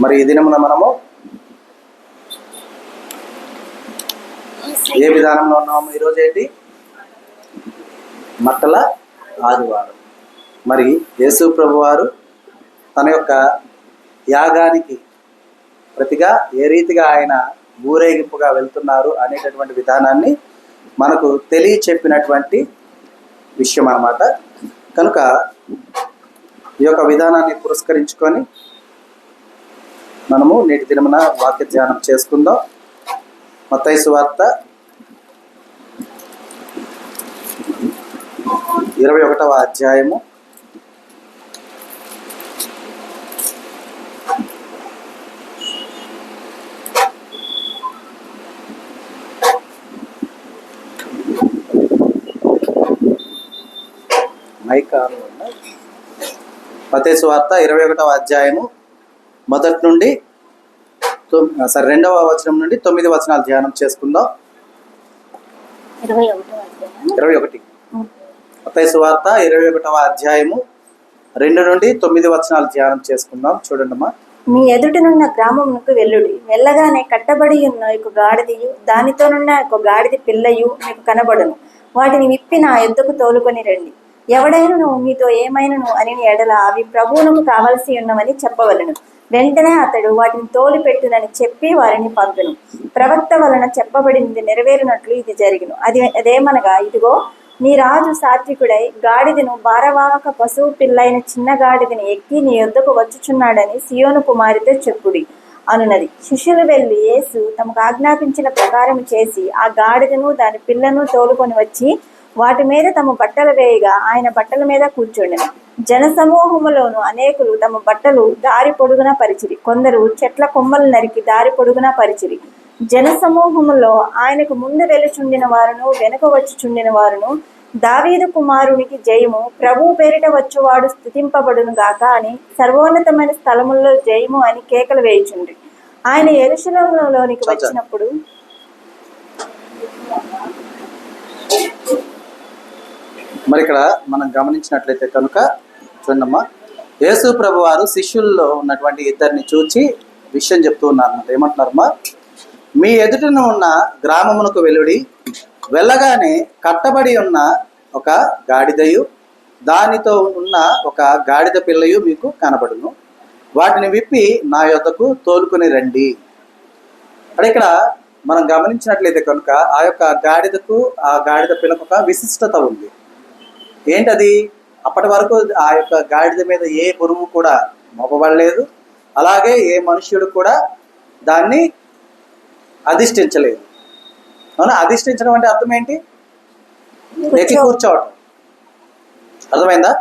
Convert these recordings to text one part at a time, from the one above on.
మరి ఈ దినమున మనము ఏ విధానంలో ఉన్నాము? ఈరోజు ఏంటి? మట్టల ఆదివారం. మరి యేసు ప్రభు వారు తన యొక్క యాగానికి ప్రతిగా ఏ రీతిగా ఆయన ఊరేగింపుగా వెళ్తున్నారు అనేటటువంటి విధానాన్ని మనకు తెలియచెప్పినటువంటి విషయం అన్నమాట. కనుక ఈ యొక్క విధానాన్ని పురస్కరించుకొని మనము నేటి దినమున వాక్య ధ్యానం చేసుకుందాం. మత్తయి సువార్త 21వ అధ్యాయము 21వ అధ్యాయము మొదటి నుండి 2వ వచనం నుండి 9 వచనాలు ధ్యానం చేసుకుందాం. 21 మత్తయి సువార్త 21వ అధ్యాయము 2 నుండి 9 వచనాలు ధ్యానం చేసుకుందాం. చూడండమ్మా. మీ ఎదుటనున్న గ్రామమునకు వెళ్ళుడి. వెళ్ళగానే కట్టబడి ఉన్న ఒక గాడిదయు దానితోనున్న ఒక గాడిద పిల్లయు మీకు కనబడును. వాటిని విప్పి నా యొద్దకు తోలుకొని రండి. ఎవడైనను మీతో ఏమైనను అని ఎడల అవి ప్రభువునకు కావలసి ఉన్నవని చెప్పవలను. వెంటనే అతడు వాటిని తోలు పెట్టునని చెప్పి వారిని పంపెను. ప్రవక్త వలన చెప్పబడింది నెరవేరినట్లు ఇది జరిగిను. అదేమనగా, ఇదిగో నీ రాజు సాత్వికుడై గాడిదను భారవాహక పశువు పిల్లైన చిన్న గాడిదని ఎక్కి నీ యొద్దకు వచ్చుచున్నాడని సియోను కుమారితో చెప్పుడి అనున్నది. శిష్యులు వెళ్ళి యేసు తమకు ఆజ్ఞాపించిన ప్రకారం చేసి ఆ గాడిదను దాని పిల్లను తోలుకొని వచ్చి వాటి మీద తమ బట్టలు వేయగా ఆయన బట్టల మీద కూర్చుండెను. జనసమూహములోను అనేకులు తమ బట్టలు దారి పొడుగునా పరిచిరి. కొందరు చెట్ల కొమ్మలు నరికి దారి పొడుగునా పరిచిరి. జనసమూహములో ఆయనకు ముందు వెలుచుండిన వారును వెనుక వచ్చుచుండిన వారును దావీదు కుమారునికి జయము, ప్రభువు పేరిట వచ్చువాడు స్తుతింపబడును గాక అని సర్వోన్నతమైన స్థలముల్లో జయము అని కేకలు వేయుచుండ్రి. ఆయన యెరూషలేములోనికి వచ్చినప్పుడు మరి ఇక్కడ మనం గమనించినట్లయితే కనుక చూడమ్మా, యేసు ప్రభు వారు శిష్యుల్లో ఉన్నటువంటి ఇద్దరిని చూచి విషయం చెప్తూ ఉన్నారన్నమాట. ఏమంటున్నారమ్మా? మీ ఎదుటను ఉన్న గ్రామమునకు వెలుడి. వెళ్ళగానే కట్టబడి ఉన్న ఒక గాడిదయు దానితో ఉన్న ఒక గాడిద పిల్లయు మీకు కనబడును. వాటిని విప్పి నా యొద్దకు తోలుకొని రండి. అంటే ఇక్కడ మనం గమనించినట్లయితే కనుక ఆ యొక్క గాడిదకు ఆ గాడిద పిల్లకు ఒక విశిష్టత ఉంది. ఏంటది? అప్పటి వరకు ఆ యొక్క గాడిద మీద ఏ పురుగు కూడా మోపబడలేదు. అలాగే ఏ మనుష్యుడు కూడా దాన్ని అధిష్ఠించలేదు. అవునా? అధిష్ఠించడం అంటే అర్థం ఏంటి? ఎక్కి కూర్చోవటం. అర్థమైందా?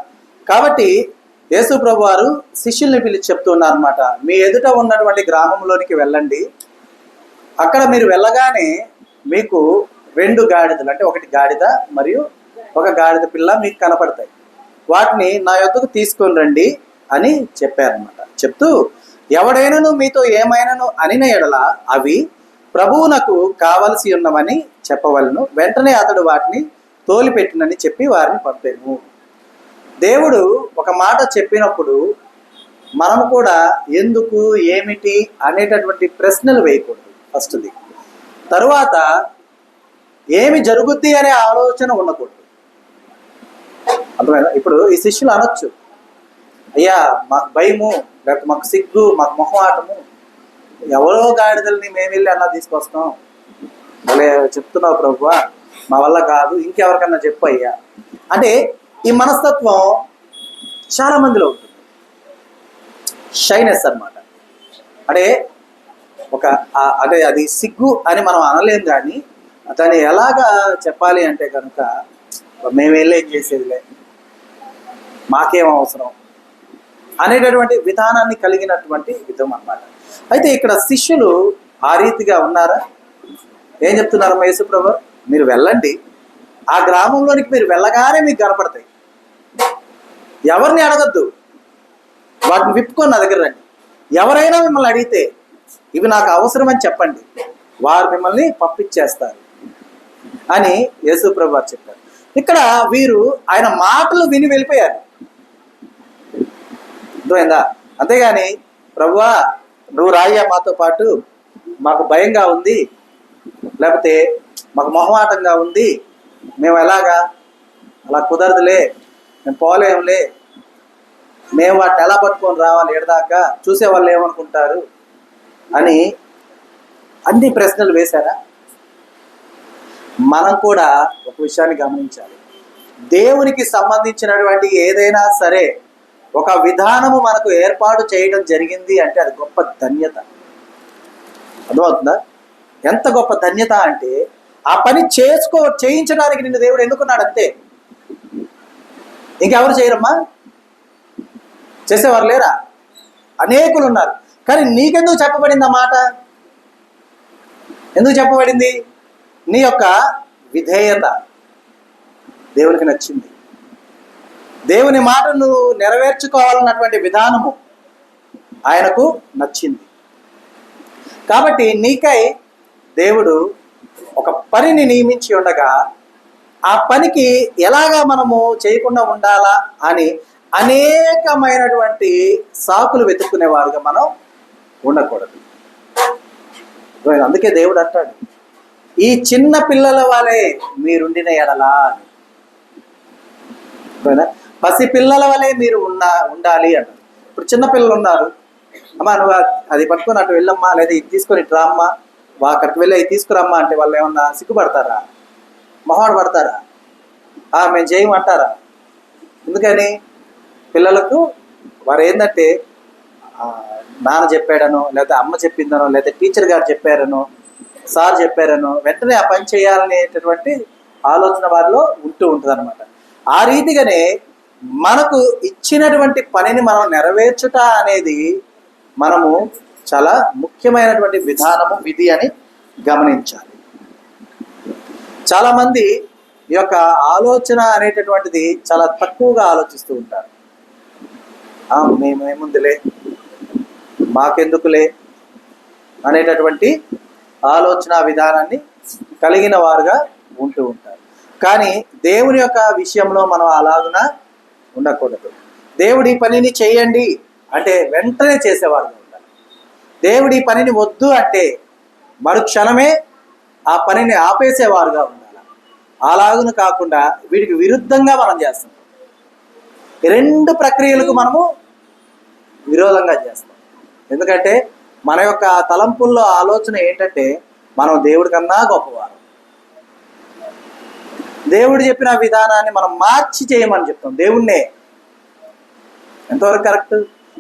కాబట్టి యేసు ప్రభు వారు శిష్యుల్ని పిలిచి చెప్తున్నారు అనమాట. మీ ఎదుట ఉన్నటువంటి గ్రామంలోనికి వెళ్ళండి. అక్కడ మీరు వెళ్ళగానే మీకు 2 గాడిదలు, అంటే ఒకటి గాడిద మరియు ఒక గాడిద పిల్ల మీకు కనపడతాయి. వాటిని నా యొద్దకు తీసుకొని రండి అని చెప్పారనమాట. చెప్తూ ఎవడైనాను మీతో ఏమైనాను అనిన ఎడల అవి ప్రభువునకు కావలసి ఉన్నవని చెప్పవలను. వెంటనే అతడు వాటిని తోలిపెట్టినని చెప్పి వారిని పంపాను. దేవుడు ఒక మాట చెప్పినప్పుడు మనము కూడా ఎందుకు, ఏమిటి అనేటటువంటి ప్రశ్నలు వేయకూడదు. ఫస్ట్ది. తరువాత ఏమి జరుగుద్ది అనే ఆలోచన ఉండకూడదు. అర్థమైందా? ఇప్పుడు ఈ శిష్యులు అనొచ్చు, అయ్యా మాకు భయము, లేకపోతే మాకు సిగ్గు, మాకు మొహమాటము, ఎవరో గాడిదల్ని మేము వెళ్ళి అలా తీసుకొస్తాం, భలే చెప్తున్నావు ప్రభువా, మా వల్ల కాదు, ఇంకెవరికన్నా చెప్పు అయ్యా అంటే ఈ మనస్తత్వం చాలా మందిలో ఉంటుంది. షైనెస్ అన్నమాట. అంటే అంటే అది సిగ్గు అని మనం అనలేం, కానీ దాన్ని ఎలాగా చెప్పాలి అంటే కనుక మేము వెళ్ళేం చేసేదిలే, మాకేం అవసరం అనేటటువంటి విధానాన్ని కలిగినటువంటి విధం అన్నమాట. అయితే ఇక్కడ శిష్యులు ఆ రీతిగా ఉన్నారా? ఏం చెప్తున్నారు యేసు ప్రభు? మీరు వెళ్ళండి, ఆ గ్రామంలోనికి మీరు వెళ్ళగానే మీకు కనపడతాయి. ఎవరిని అడగద్దు, వాటిని విప్పుకొని నా దగ్గర రండి. ఎవరైనా మిమ్మల్ని అడిగితే ఇవి నాకు అవసరం అని చెప్పండి, వారు మిమ్మల్ని పంపించేస్తారు అని యేసు ప్రభు వారు చెప్పారు. ఇక్కడ వీరు ఆయన మాటలు విని వెళ్ళిపోయారు. అర్థమైందా? అంతేగాని ప్రభువా నువ్వు రాయ్యా మాతో పాటు, మాకు భయంగా ఉంది, లేకపోతే మాకు మొహమాటంగా ఉంది, మేము ఎలాగా, అలా కుదరదులే, మేము పోలేములే, మేము వాటిని ఎలా పట్టుకొని రావాలి ఎడదాకా, చూసేవాళ్ళు ఏమనుకుంటారు అని అన్ని ప్రశ్నలు వేశారా? మనం కూడా ఒక విషయాన్ని గమనించాలి. దేవునికి సంబంధించినటువంటి ఏదైనా సరే ఒక విధానము మనకు ఏర్పాటు చేయడం జరిగింది అంటే అది గొప్ప ధన్యత. అర్థమవుతుందా? ఎంత గొప్ప ధన్యత అంటే ఆ పని చేయించడానికి నిన్ను దేవుడు ఎన్నుకున్నాడు అంతే. ఇంకెవరు చేయరమ్మా? చేసేవారు లేరా? అనేకులు ఉన్నారు. కానీ నీకెందుకు చెప్పబడింది ఆ మాట? ఎందుకు చెప్పబడింది? నీ యొక్క విధేయత దేవునికి నచ్చింది. దేవుని మాటను నెరవేర్చుకోవాలన్నటువంటి విధానము ఆయనకు నచ్చింది. కాబట్టి నీకై దేవుడు ఒక పనిని నియమించి ఉండగా ఆ పనికి ఎలాగా మనము చేయకుండా ఉండాలా అని అనేకమైనటువంటి సాకులు వెతుక్కునేవారుగా మనం ఉండకూడదు. అందుకే దేవుడు అంటాడు, ఈ చిన్న పిల్లల వలె మీరుండిన ఎడలా అని. పసి పిల్లల వలె మీరు ఉండాలి అంటారు. ఇప్పుడు చిన్న పిల్లలు ఉన్నారు, అమ్మా నువ్వు అది పట్టుకొని అటు వెళ్ళమ్మా, లేదా ఇది తీసుకొని ఇటు రామ్మా, అక్కడికి వెళ్ళి అది తీసుకురమ్మా అంటే వాళ్ళు ఏమన్నా సిగ్గుపడతారా? మొహాడు పడతారా? మేము చేయమంటారా? ఎందుకని? పిల్లలకు వారు ఏంటంటే నాన్న చెప్పాడనో, లేదా అమ్మ చెప్పిందనో, లేదా టీచర్ గారు చెప్పారనో, సార్ చెప్పారనో వెంటనే ఆ పని చేయాలనేటటువంటి ఆలోచన వారిలో ఉంటూ ఉంటుంది అనమాట. ఆ రీతిగానే మనకు ఇచ్చినటువంటి పనిని మనం నెరవేర్చుట అనేది మనము చాలా ముఖ్యమైనటువంటి విధానము, విధి అని గమనించాలి. చాలామంది ఈ యొక్క ఆలోచన అనేటటువంటిది చాలా తక్కువగా ఆలోచిస్తూ ఉంటారు. మేమేముందిలే, మాకెందుకులే అనేటటువంటి ఆలోచన విధానాన్ని కలిగిన వారుగా ఉంటూ ఉంటారు. కానీ దేవుని యొక్క విషయంలో మనం అలాగున ఉండకూడదు. దేవుడి పనిని చేయండి అంటే వెంటనే చేసేవారుగా ఉండాలి. దేవుడి పనిని వద్దు అంటే మరుక్షణమే ఆ పనిని ఆపేసేవారుగా ఉండాలి. అలాగున కాకుండా వీటికి విరుద్ధంగా మనం చేస్తాం. ఈ రెండు ప్రక్రియలకు మనము విరోధంగా చేస్తాం. ఎందుకంటే మన యొక్క తలంపుల్లో ఆలోచన ఏంటంటే మనం దేవుడి కన్నా గొప్పవారు. దేవుడు చెప్పిన విధానాన్ని మనం మార్చి చేయమని చెప్తాం దేవుణ్ణే. ఎంతవరకు కరెక్ట్?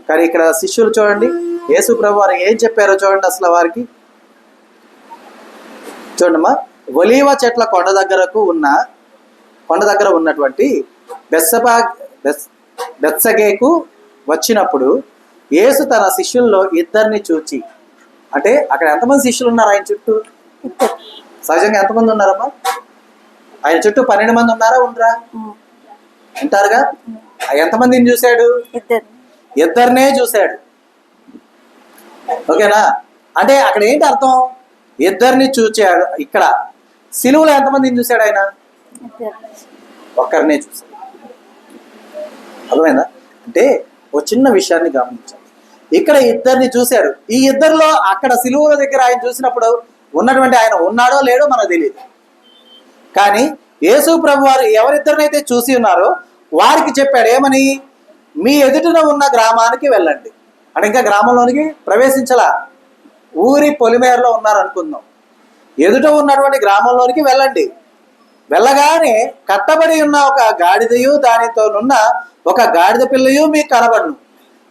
కానీ ఇక్కడ శిష్యులు చూడండి, యేసు ప్రభు వారు ఏం చెప్పారో చూడండి. అసలు వారికి చూడమ్మా, ఒలీవ చెట్ల కొండ దగ్గర ఉన్నటువంటి బెత్సగేకు వచ్చినప్పుడు యేసు తన శిష్యుల్లో ఇద్దరిని చూచి, అంటే అక్కడ ఎంతమంది శిష్యులు ఉన్నారు ఆయన చుట్టూ? సహజంగా ఎంతమంది ఉన్నారమ్మా? ఆయన చుట్టూ 12 మంది ఉన్నారా? ఉండరా? ఉంటారుగా. ఎంతమందిని చూశాడు? ఇద్దరినే చూశాడు. ఓకేనా? అంటే అక్కడ ఏంటి అర్థం? ఇద్దరిని చూచాడు. ఇక్కడ సిలువలో ఎంతమందిని చూశాడు ఆయన? ఒక్కరినే చూశాడు. అర్థమైందా? అంటే ఒక చిన్న విషయాన్ని గమనించాలి. ఇక్కడ ఇద్దరిని చూశాడు. ఈ ఇద్దరిలో అక్కడ సిలువ దగ్గర ఆయన చూసినప్పుడు ఉన్నటువంటి ఆయన ఉన్నాడో లేడో మనకు తెలియదు. కానీ యేసు ప్రభు వారు ఎవరిద్దరినైతే చూసి ఉన్నారో వారికి చెప్పాడు ఏమని? మీ ఎదుటిన ఉన్న గ్రామానికి వెళ్ళండి. అంటే ఇంకా గ్రామంలోనికి ప్రవేశించలా, ఊరి పొలిమేరలో ఉన్నారు అనుకుందాం. ఎదుట ఉన్నటువంటి గ్రామంలోనికి వెళ్ళండి. వెళ్ళగానే కట్టబడి ఉన్న ఒక గాడిదయు దానితోనున్న ఒక గాడిద పిల్లయు మీకు కనబడును.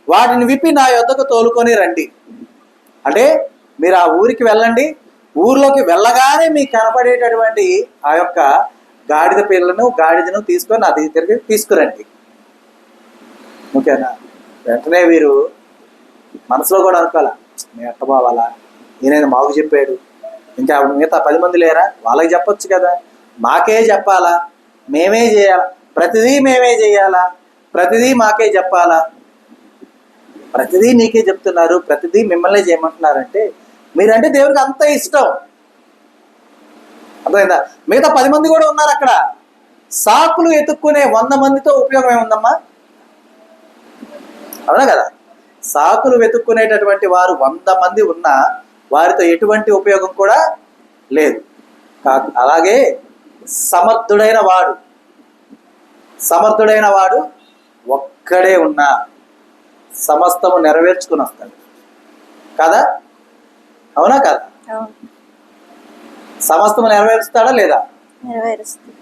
వాటిని విప్పి నా యొద్దకు తోలుకొని రండి. అంటే మీరు ఆ ఊరికి వెళ్ళండి. ఊర్లోకి వెళ్ళగానే మీకు కనపడేటటువంటి ఆ యొక్క గాడిదను తీసుకొని నా దగ్గరికి తీసుకురండి. ఓకేనా? వెంటనే వీరు మనసులో కూడా అనుకోవాలా, మేము ఎట్ట పోవాలా, ఈయన మాకు చెప్పాడు, ఇంకా మిగతా 10 మంది లేరా, వాళ్ళకి చెప్పొచ్చు కదా, మాకే చెప్పాలా, మేమే చేయాలా, ప్రతిదీ మేమే చేయాలా, ప్రతిదీ మాకే చెప్పాలా, ప్రతిదీ నీకే చెప్తున్నారు, ప్రతిదీ మిమ్మల్ని చేయమంటున్నారంటే మీరంటే దేవుడికి అంత ఇష్టం. అర్థమైందా? మిగతా 10 మంది కూడా ఉన్నారు అక్కడ. సాకులు ఎత్తుక్కునే 100 మందితో ఉపయోగం ఏముందమ్మా? అవునా కదా? సాకులు వెతుక్కునేటటువంటి వారు 100 మంది ఉన్నా వారితో ఎటువంటి ఉపయోగం కూడా లేదు. అలాగే సమర్థుడైన వాడు ఒక్కడే ఉన్నా సమస్తము నెరవేర్చుకుని వస్తాడు కదా? అవునా కదా? సమస్తము నెరవేరుస్తాడా లేదా? నెరవేరుస్తాడు.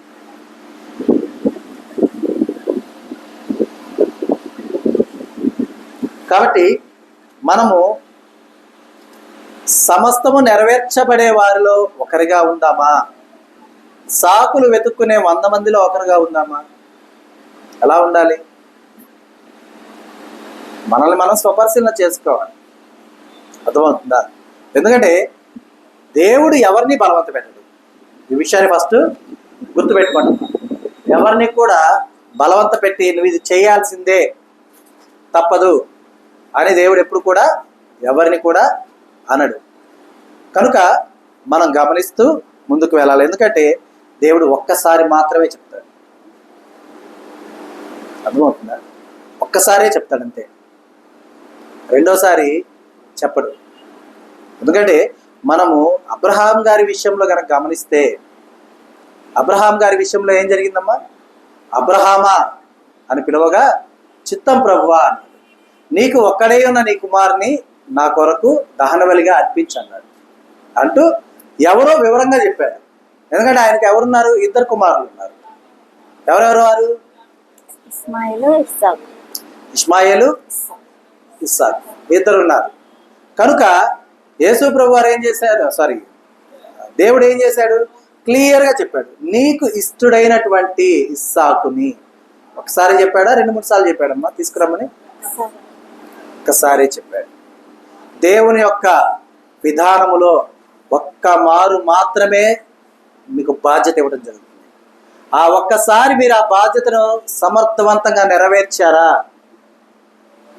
కాబట్టి మనము సమస్తము నెరవేర్చబడే వారిలో ఒకరిగా ఉందామా? సాకులు వెతుక్కునే 100 మందిలో ఒకరిగా ఉందామా? ఎలా ఉండాలి? మనల్ని మనం స్వపరిశీలన చేసుకోవాలి. అర్థమవుతుందా? ఎందుకంటే దేవుడు ఎవరిని బలవంత పెట్టడు. ఈ విషయాన్ని ఫస్ట్ గుర్తుపెట్టుకోండి. ఎవరిని కూడా బలవంత పెట్టి నువ్వు ఇది చేయాల్సిందే, తప్పదు అని దేవుడు ఎప్పుడు కూడా ఎవరిని కూడా అనడు. కనుక మనం గమనిస్తూ ముందుకు వెళ్ళాలి. ఎందుకంటే దేవుడు ఒక్కసారి మాత్రమే చెప్తాడు. అర్థమవుతుందా? ఒక్కసారే చెప్తాడు అంతే, రెండోసారి చెప్పడు. ఎందుకంటే మనము అబ్రహాం గారి విషయంలో కనుక గమనిస్తే, అబ్రహాం గారి విషయంలో ఏం జరిగిందమ్మా? అబ్రహామా అని పిలవగా చిత్తం ప్రభువా అన్నాడు. నీకు ఒక్కడే ఉన్న నీ కుమారుని నా కొరకు దహన బలిగా అర్పించన్నాడు అంటూ ఎవరో వివరంగా చెప్పాడు. ఎందుకంటే ఆయనకి ఎవరున్నారు? 2 కుమారులు ఉన్నారు. ఎవరెవరు వారు? ఇస్మాయిలు, ఇస్సాకు 2 ఉన్నారు. కనుక యేసు ప్రభు వారు ఏం చేశాడు? దేవుడు ఏం చేశాడు? క్లియర్గా చెప్పాడు, నీకు ఇష్టడైనటువంటి ఇస్సాకుని. ఒకసారి చెప్పాడా? 2-3 సార్లు చెప్పాడమ్మా తీసుకురమ్మని? ఒక్కసారి చెప్పాడు. దేవుని యొక్క విధానములో ఒక్క మారు మాత్రమే మీకు బాధ్యత ఇవ్వడం జరుగుతుంది. ఆ ఒక్కసారి మీరు ఆ బాధ్యతను సమర్థవంతంగా నెరవేర్చారా,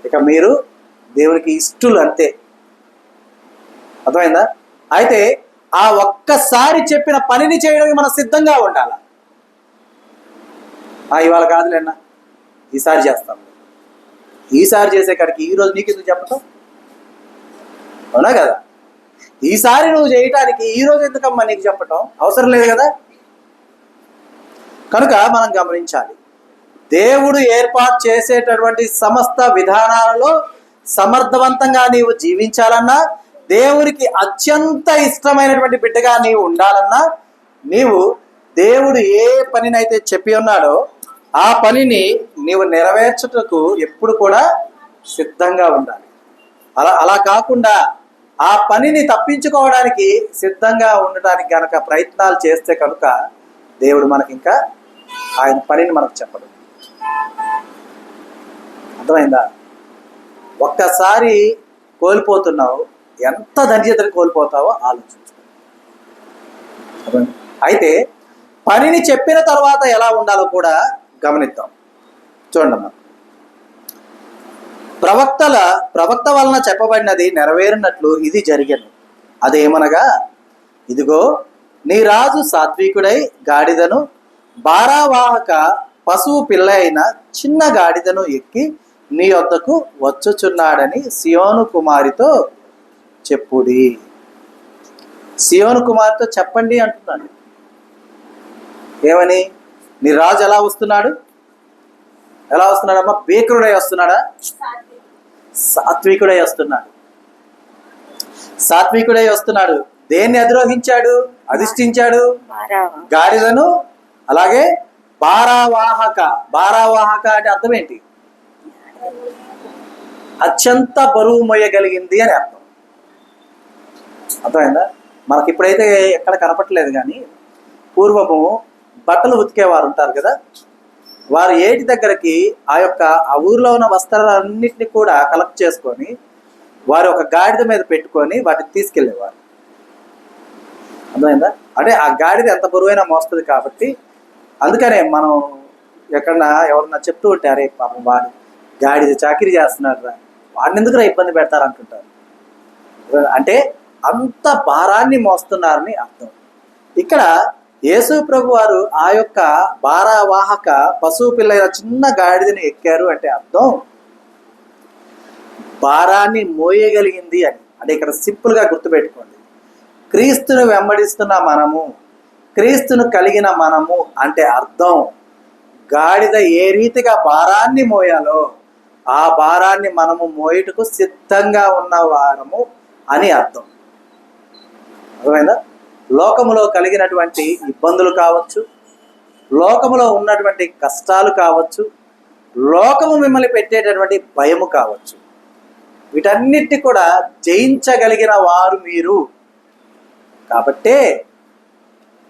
ఇక మీరు దేవునికి ఇష్టలు అంతే. అర్థమైందా? అయితే ఆ ఒక్కసారి చెప్పిన పనిని చేయడానికి మనం సిద్ధంగా ఉండాలి. ఇవాళ కాదులేనా, ఈసారి చేస్తాం. ఈసారి చేసే కాడికి ఈరోజు నీకు ఎందుకు చెప్పటం? అవునా కదా? ఈసారి నువ్వు చేయటానికి ఈరోజు ఎందుకమ్మా నీకు చెప్పటం? అవసరం లేదు కదా? కనుక మనం గమనించాలి, దేవుడు ఏర్పాటు చేసేటటువంటి సమస్త విధానాలలో సమర్థవంతంగా నీవు జీవించాలన్నా, దేవునికి అత్యంత ఇష్టమైనటువంటి బిడ్డగా నీవు ఉండాలన్నా, నీవు దేవుడు ఏ పనినైతే చెప్పి ఉన్నాడో ఆ పనిని నీవు నెరవేర్చుటకు ఎప్పుడు కూడా సిద్ధంగా ఉండాలి. అలా కాకుండా ఆ పనిని తప్పించుకోవడానికి సిద్ధంగా ఉండటానికి గనక ప్రయత్నాలు చేస్తే కనుక దేవుడు మనకి ఇంకా ఆయన పనిని మనకు చెప్పడు. అర్థమైందా? ఒక్కసారి కోల్పోతున్నావు, ఎంత ధన్యతను కోల్పోతావో ఆలోచించు. అయితే పనిని చెప్పిన తర్వాత ఎలా ఉండాలో కూడా గమనిద్దాం. చూడండి, ప్రవక్త వలన చెప్పబడినది నెరవేరినట్లు ఇది జరిగను. అదేమనగా, ఇదిగో నీ రాజు సాత్వికుడై గాడిదను, భారావాహక పశువు పిల్ల అయిన చిన్న గాడిదను ఎక్కి నీ వద్దకు వచ్చుచున్నాడని సియోను కుమారితో చెప్పుడి. సియోను కుమారితో చెప్పండి అంటున్నాడు. ఏమని? నీ రాజు ఎలా వస్తున్నాడు? ఎలా వస్తున్నాడమ్మా? బేకరుడై వస్తున్నాడా? సాత్వికుడై వస్తున్నాడు. సాత్వికుడై వస్తున్నాడు. దేన్ని అధిరోహించాడు? అధిష్ఠించాడు గాడిదను, అలాగే భారావాహక. భారావాహక అంటే అర్థం ఏంటి? అత్యంత బరువు మోయగలిగింది అని అర్థం. అర్థమైందా? మనకి ఇప్పుడైతే ఎక్కడ కనపట్లేదు, కానీ పూర్వము బట్టలు ఉతికేవారు ఉంటారు కదా, వారు ఏటి దగ్గరికి ఆ ఊర్లో ఉన్న వస్త్రాలన్నింటినీ కూడా కలెక్ట్ చేసుకొని వారు ఒక గాడిద మీద పెట్టుకొని వాటిని తీసుకెళ్ళేవారు. అర్థమైందా? అంటే ఆ గాడిద ఎంత బరువైనా మోస్తుంది కాబట్టి, అందుకనే మనం ఎక్కడన్నా ఎవరన్నా చెప్తూ ఉంటే, అరే పాపం వాడు గాడిద చాకిరీ చేస్తున్నాడు రా, వాడిని ఎందుకు ఇబ్బంది పెడతారు అంటుంటారు. అంటే అంత భారాన్ని మోస్తున్నారని అర్థం. ఇక్కడ యేసు ప్రభు వారు ఆ యొక్క భారవాహక పశువు పిల్లైన చిన్న గాడిదని ఎక్కారు అంటే అర్థం, భారాన్ని మోయగలిగింది అని. అంటే ఇక్కడ సింపుల్గా గుర్తుపెట్టుకోండి, క్రీస్తును వెంబడిస్తున్న మనము, క్రీస్తును కలిగిన మనము అంటే అర్థం గాడిద ఏ రీతిగా భారాన్ని మోయాలో ఆ భారాన్ని మనము మోయుటకు సిద్ధంగా ఉన్న వారము అని అర్థం. అర్థమైందా? లోకములో కలిగినటువంటి ఇబ్బందులు కావచ్చు, లోకములో ఉన్నటువంటి కష్టాలు కావచ్చు, లోకము మిమ్మల్ని పెట్టేటటువంటి భయము కావచ్చు, వీటన్నిటి కూడా జయించగలిగిన వారు మీరు కాబట్టే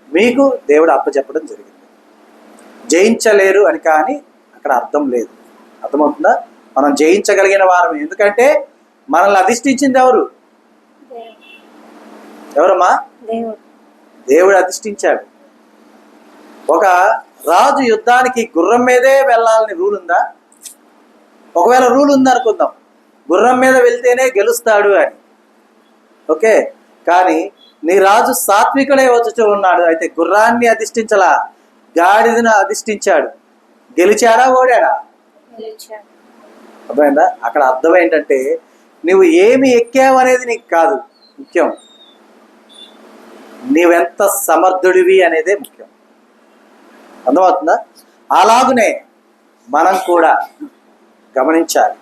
మీకు దేవుడు అప్పచెప్పడం జరిగింది. జయించలేరు అని కానీ అక్కడ అర్థం లేదు. అర్థమవుతుందా? మనం జయించగలిగిన వారు. ఎందుకంటే మనల్ని అధిష్ఠించింది ఎవరు? ఎవరమ్మా? దేవుడు అధిష్ఠించాడు. ఒక రాజు యుద్ధానికి గుర్రం మీదే వెళ్ళాలని రూల్ ఉందా? ఒకవేళ రూల్ ఉందనుకుందాం, గుర్రం మీద వెళ్తేనే గెలుస్తాడు అని. ఓకే, కానీ నీ రాజు సాత్వికుడే వచ్చుతూ ఉన్నాడు. అయితే గుర్రాన్ని అధిష్ఠించలా, గాడిదను అధిష్ఠించాడు. గెలిచాడా ఓడాడా? అర్థమైందా? అక్కడ అర్థం ఏంటంటే నువ్వు ఏమి ఎక్కావు అనేది నీకు కాదు ముఖ్యం, నీవెంత సమర్థుడివి అనేదే ముఖ్యం. అర్థమవుతుందా? అలాగునే మనం కూడా గమనించాలి.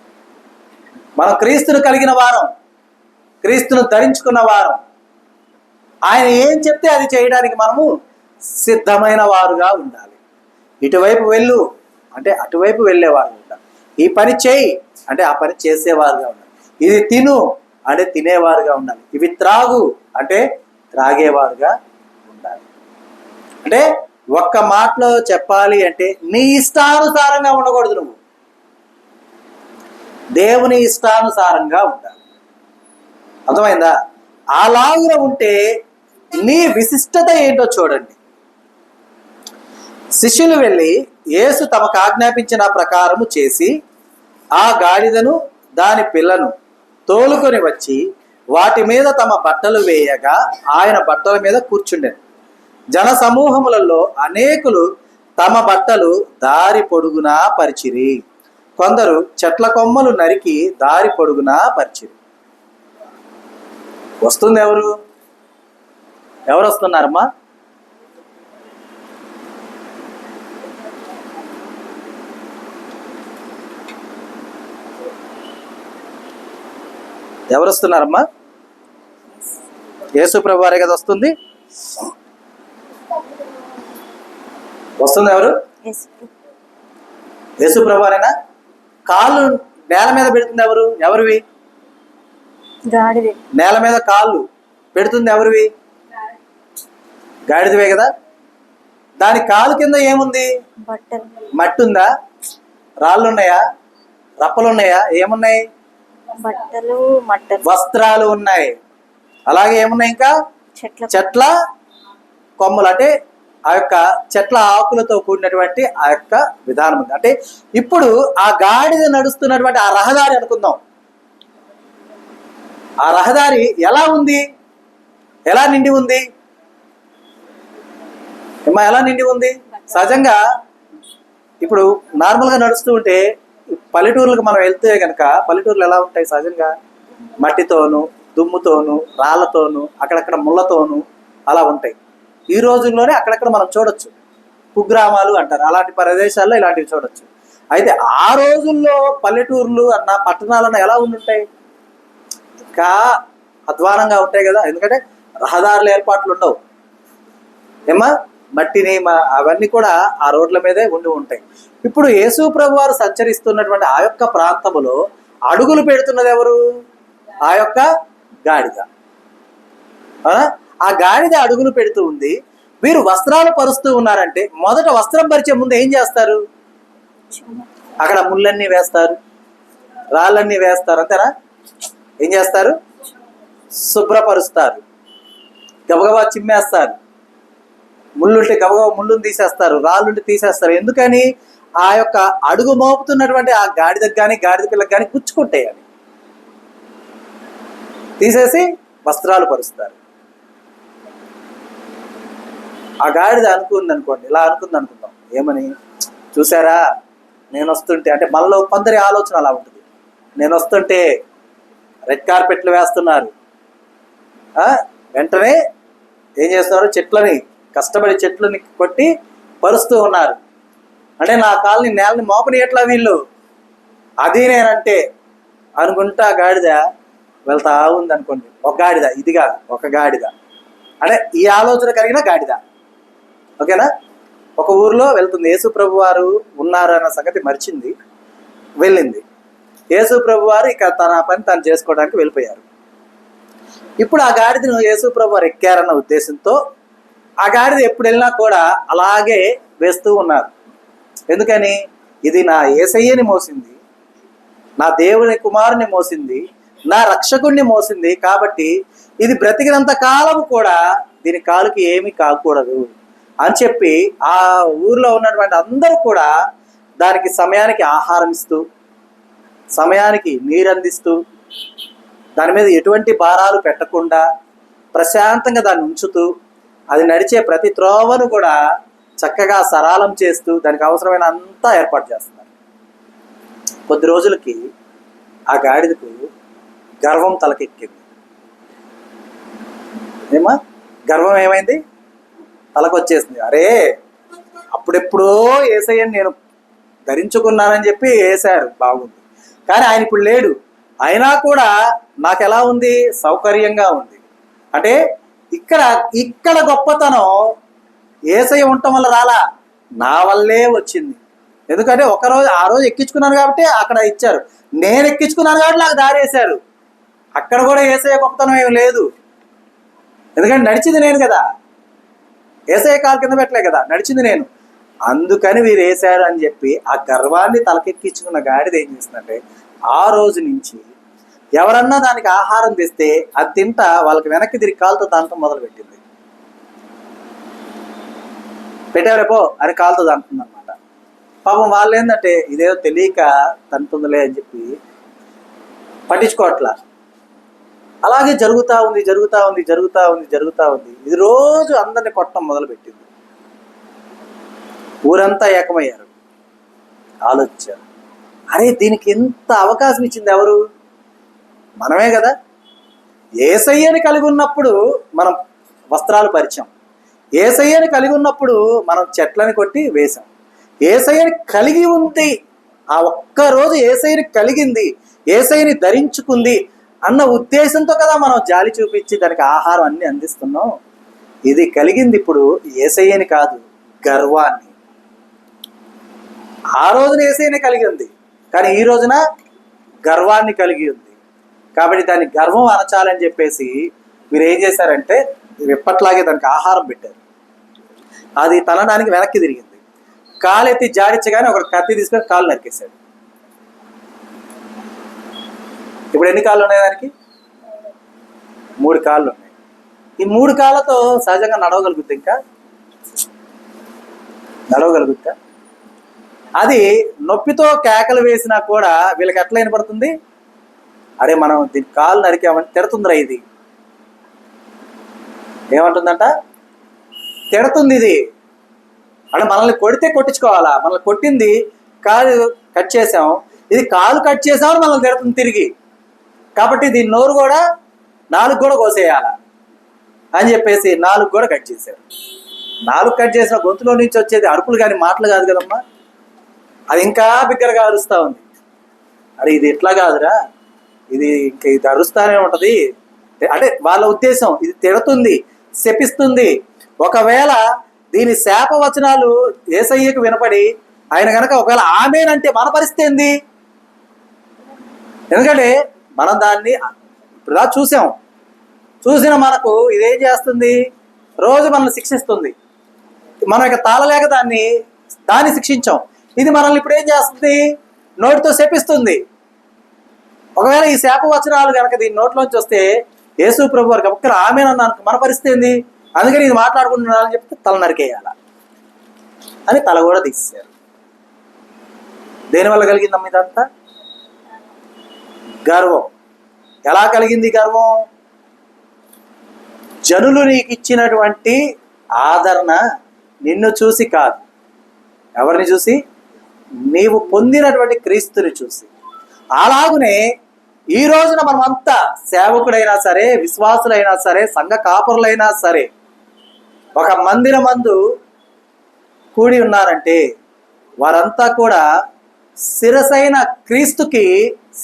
మనం క్రీస్తును కలిగిన వారం, క్రీస్తును ధరించుకున్న వారం. ఆయన ఏం చెప్తే అది చేయడానికి మనము సిద్ధమైన వారుగా ఉండాలి. ఇటువైపు వెళ్ళు అంటే అటువైపు వెళ్ళేవారు ఉండాలి. ఈ పని చేయి అంటే ఆ పని చేసేవారుగా ఉండాలి. ఇది తిను అంటే తినేవారుగా ఉండాలి. ఇవి త్రాగు అంటే త్రాగేవారుగా ఉండాలి. అంటే ఒక్క మాటలో చెప్పాలి అంటే నీ ఇష్టానుసారంగా ఉండకూడదు, నువ్వు దేవుని ఇష్టానుసారంగా ఉండాలి. అర్థమైందా? అలాగున ఉంటే నీ విశిష్టత ఏంటో చూడండి. శిష్యులు వెళ్ళి యేసు తమకు ఆజ్ఞాపించిన ప్రకారము చేసి ఆ గాడిదను దాని పిల్లను తోలుకొని వచ్చి వాటి మీద తమ బట్టలు వేయగా ఆయన బట్టల మీద కూర్చుండెను. జన సమూహములలో అనేకులు తమ బట్టలు దారి పొడుగునా పరిచిరి, కొందరు చెట్ల కొమ్మలు నరికి దారి పొడుగునా పరిచిరి. వస్తుంది ఎవరు? ఎవరు వస్తున్నారమ్మా? ఎవరు వస్తున్నారమ్మా? యేసు ప్రభు వారే కదా వస్తుంది. వస్తుంది ఎవరు? యేసు ప్రభు వారేనా? కాళ్ళు నేల మీద పెడుతుంది ఎవరు? ఎవరివి? నేల మీద కాళ్ళు పెడుతుంది ఎవరివి? గాడిదవే కదా. దాని కాలు కింద ఏముంది? మట్టి ఉందా? రాళ్ళు ఉన్నాయా? రప్పలు ఉన్నాయా? ఏమున్నాయి? వస్త్రాలు ఉన్నాయి. అలాగే ఏమున్నాయి? ఇంకా చెట్ల కొమ్మలు, అంటే ఆ యొక్క చెట్ల ఆకులతో కూడినటువంటి ఆ యొక్క విధానం ఉంది. అంటే ఇప్పుడు ఆ గాడిద నడుస్తున్నటువంటి ఆ రహదారి అనుకుందాం. ఆ రహదారి ఎలా ఉంది? ఎలా నిండి ఉంది? ఎలా నిండి ఉంది? సహజంగా ఇప్పుడు నార్మల్గా నడుస్తూ ఉంటే పల్లెటూర్లకు మనం వెళ్తే కనుక పల్లెటూర్లు ఎలా ఉంటాయి? సహజంగా మట్టితోను, దుమ్ముతోను, రాళ్లతోను, అక్కడక్కడ ముళ్ళతోను అలా ఉంటాయి. ఈ రోజుల్లోనే అక్కడక్కడ మనం చూడొచ్చు, కుగ్రామాలు అంటారు, అలాంటి ప్రదేశాల్లో ఇలాంటివి చూడొచ్చు. అయితే ఆ రోజుల్లో పల్లెటూర్లు అన్న పట్టణాలన్న ఎలా ఉండుంటాయి? ఇంకా అధ్వానంగా ఉంటాయి కదా. ఎందుకంటే రహదారుల ఏర్పాట్లు ఉండవు ఏమా, మట్టిని అవన్నీ కూడా ఆ రోడ్ల మీదే ఉండి ఉంటాయి. ఇప్పుడు యేసు ప్రభు వారు సంచరిస్తున్నటువంటి ఆ యొక్క ప్రాంతములో అడుగులు పెడుతున్నది ఎవరు? ఆ యొక్క గాడిద. ఆ గాడిద అడుగులు పెడుతూ ఉంది. వీరు వస్త్రాలు పరుస్తూ ఉన్నారంటే మొదట వస్త్రం పరిచే ముందు ఏం చేస్తారు? అక్కడ ముళ్ళన్నీ వేస్తారు, రాళ్ళన్నీ వేస్తారు, అంతేనా? ఏం చేస్తారు? శుభ్రపరుస్తారు, గబగబా చిమ్మేస్తారు. ముళ్ళుంటే గబగబా ముళ్ళుని తీసేస్తారు, రాళ్ళుంటే తీసేస్తారు. ఎందుకని? ఆ యొక్క అడుగు మోపుతున్నటువంటి ఆ గాడిదకు కానీ గాడిద పిల్లకు కానీ గుచ్చుకుంటాయి. అని తీసేసి వస్త్రాలు పరుస్తారు. ఆ గాడిద అనుకుంది అనుకోండి, ఇలా అనుకుంది అనుకుందాం, ఏమని? చూసారా నేను వస్తుంటే, అంటే మనలో కొందరి ఆలోచన అలా ఉంటుంది, నేను వస్తుంటే రెడ్ కార్పెట్లు వేస్తున్నారు. వెంటనే ఏం చేస్తున్నారు, చెట్లని కష్టపడి చెట్లని కొట్టి పరుస్తూ ఉన్నారు. అంటే నా కాళ్ళని నేలని మోపనీయట్లా వీళ్ళు, అది నేనంటే అనుకుంటా గాడిద వెళ్తా ఉంది అనుకోండి. ఒక గాడిద, ఇది కాదు, ఒక గాడిద. అంటే ఈ ఆలోచన కలిగిన గాడిద. ఓకేనా? ఒక ఊరిలో వెళ్తుంది, యేసు ప్రభు వారు ఉన్నారు అన్న సంగతి మర్చింది, వెళ్ళింది. యేసు ప్రభు వారు ఇక తన పని తను చేసుకోవడానికి వెళ్ళిపోయారు. ఇప్పుడు ఆ గాడిదను యేసు ప్రభు వారు ఎక్కారన్న ఉద్దేశంతో ఆ గాడిద ఎప్పుడు వెళ్ళినా కూడా అలాగే వేస్తూ ఉన్నారు. ఎందుకని? ఇది నా యేసయ్యని మోసింది, నా దేవుని కుమారుని మోసింది, నా రక్షకుడిని మోసింది, కాబట్టి ఇది బ్రతికినంత కాలం కూడా దీని కాలుకి ఏమీ కాకూడదు అని చెప్పి ఆ ఊర్లో ఉన్నటువంటి అందరూ కూడా దానికి సమయానికి ఆహారం ఇస్తూ, సమయానికి నీరు అందిస్తూ, దాని మీద ఎటువంటి భారాలు పెట్టకుండా ప్రశాంతంగా దాన్ని ఉంచుతూ, అది నడిచే ప్రతి త్రోవను కూడా చక్కగా సరళం చేస్తూ దానికి అవసరమైన అంతా ఏర్పాటు చేస్తున్నారు. కొద్ది రోజులకి ఆ గాడిదకు గర్వం తలకెక్కింది. ఏమా గర్వం ఏమైంది? తలకొచ్చేసింది. అరే, అప్పుడెప్పుడో యేసయ్యని నేను ధరించుకున్నానని చెప్పి వేశారు, బాగుంది. కానీ ఆయన ఇప్పుడు లేడు, అయినా కూడా నాకు ఎలా ఉంది? సౌకర్యంగా ఉంది. అంటే ఇక్కడ గొప్పతనం యేసయ్య ఉండటం వల్ల రాలా, నా వల్లే వచ్చింది. ఎందుకంటే ఆ రోజు ఎక్కించుకున్నాను కాబట్టి అక్కడ ఇచ్చారు, నేను ఎక్కించుకున్నాను కాబట్టి నాకు దారి వేశారు. అక్కడ కూడా యేసయ్య గొప్పతనం ఏమి లేదు, ఎందుకంటే నడిచింది నేను కదా, యేసయ్య కాలు కింద పెట్టలే కదా, నడిచింది నేను. అందుకని వీరు వేశారు అని చెప్పి ఆ గర్వాన్ని తలకెక్కించుకున్న గాడిద ఏం చేసిందంటే, ఆ రోజు నుంచి ఎవరన్నా దానికి ఆహారం తెస్తే అది తింటా వాళ్ళకి వెనక్కి తిరిగి కాలుతో దాంతో మొదలు పెట్టింది. పెట్టారేపో అని కాలుతో దాంటుంది అనమాట. పాపం వాళ్ళు ఏంటంటే ఇదేదో తెలియక తంతుందిలే అని చెప్పి పట్టించుకోవట్లా. అలాగే జరుగుతూ ఉంది. ఇది రోజు అందరిని కొట్టడం మొదలు పెట్టింది. ఊరంతా ఏకమయ్యారు, ఆలోచించారు. అరే, దీనికి ఎంత అవకాశం ఇచ్చింది ఎవరు? మనమే కదా. యేసయ్యని కలిగి ఉన్నప్పుడు మనం వస్త్రాలు పరిచాం, యేసయ్యని కలిగి ఉన్నప్పుడు మనం చెట్లని కొట్టి వేశాం. యేసయ్యని కలిగి ఉంది, ఆ ఒక్కరోజు యేసయ్యని కలిగింది, యేసయ్యని ధరించుకుంది అన్న ఉద్దేశంతో కదా మనం జాలి చూపించి దానికి ఆహారం అన్ని అందిస్తున్నాం. ఇది కలిగింది ఇప్పుడు యేసయ్యని కాదు, గర్వాన్ని. ఆ రోజున యేసయ్యని కలిగి ఉంది, కానీ ఈ రోజున గర్వాన్ని కలిగి ఉంది. కాబట్టి దాన్ని గర్వం అనచాలని చెప్పేసి మీరు ఏం చేశారంటే ఎప్పట్లాగే దానికి ఆహారం పెట్టారు. అది తనడానికి వెనక్కి తిరిగింది. కాలు ఎత్తి జాడించగానే ఒక కత్తి తీసుకొని కాలు నరికేశాడు. ఇప్పుడు ఎన్ని కాళ్ళు ఉన్నాయి దానికి? 3 కాళ్ళు ఉన్నాయి. ఈ 3 కాళ్ళతో సహజంగా నడవగలుగుతా? ఇంకా నడవగలుగుతా? అది నొప్పితో కేకలు వేసినా కూడా వీళ్ళకి ఎట్లా వినపడుతుంది? అరే, మనం దీని కాలు నరికామని తిడుతుందిరా. ఇది ఏమంటుందంట? తిడుతుంది. ఇది అంటే మనల్ని కొడితే కొట్టించుకోవాలా, మనల్ని కొట్టింది కాలు కట్ చేసాం, ఇది కాలు కట్ చేసామని మనల్ని తిడుతుంది తిరిగి. కాబట్టి దీని నోరు కూడా 4 కూడా కోసేయాలా అని చెప్పేసి 4 కూడా కట్ చేశారు. 4 కట్ చేసిన గొంతులో నుంచి వచ్చేది అరుపులు కానీ మాటలు కాదు కదమ్మా. అది ఇంకా బిగ్గరగా అరుస్తూ ఉంది. అరే, ఇది ఎట్లా కాదురా, ఇది ఇంకా ఇది అరుస్తానే ఉంటుంది. అంటే వాళ్ళ ఉద్దేశం ఇది తిడుతుంది, శపిస్తుంది. ఒకవేళ దీని శాపవచనాలు యేసయ్యకు వినపడి ఆయన కనుక ఒకవేళ ఆమేనంటే మన పరిస్థితి ఏంది? ఎందుకంటే మనం దాన్ని ఇప్పుడు చూసిన మనకు ఇదేం చేస్తుంది? రోజు మనల్ని శిక్షిస్తుంది. మనం ఇక తాళలేక దాన్ని శిక్షించాం. ఇది మనల్ని ఇప్పుడు ఏం చేస్తుంది? నోటితో శపిస్తుంది. ఒకవేళ ఈ శాపవచనాలు కనుక దీని నోట్లోంచి వస్తే యేసు ప్రభు వారికి ఒక్కరు ఆమేనన్నాను, మన పరిస్థితి ఏంది? అందుకని ఇది మాట్లాడుకుంటున్నారని చెప్తే తల నరికేయాల అని తల కూడా తీసేశారు. దేనివల్ల కలిగిందమ్మ ఇదంతా? గర్వం. ఎలా కలిగింది గర్వం? జనులు నీకు ఇచ్చినటువంటి ఆదరణ నిన్ను చూసి కాదు. ఎవరిని చూసి? నీవు పొందినటువంటి క్రీస్తుని చూసి. అలాగునే ఈ రోజున మనమంతా సేవకుడైనా సరే, విశ్వాసులైనా సరే, సంఘ కాపురులైనా సరే, ఒక మందిరమందు కూడి ఉన్నారంటే వారంతా కూడా శిరసైన క్రీస్తుకి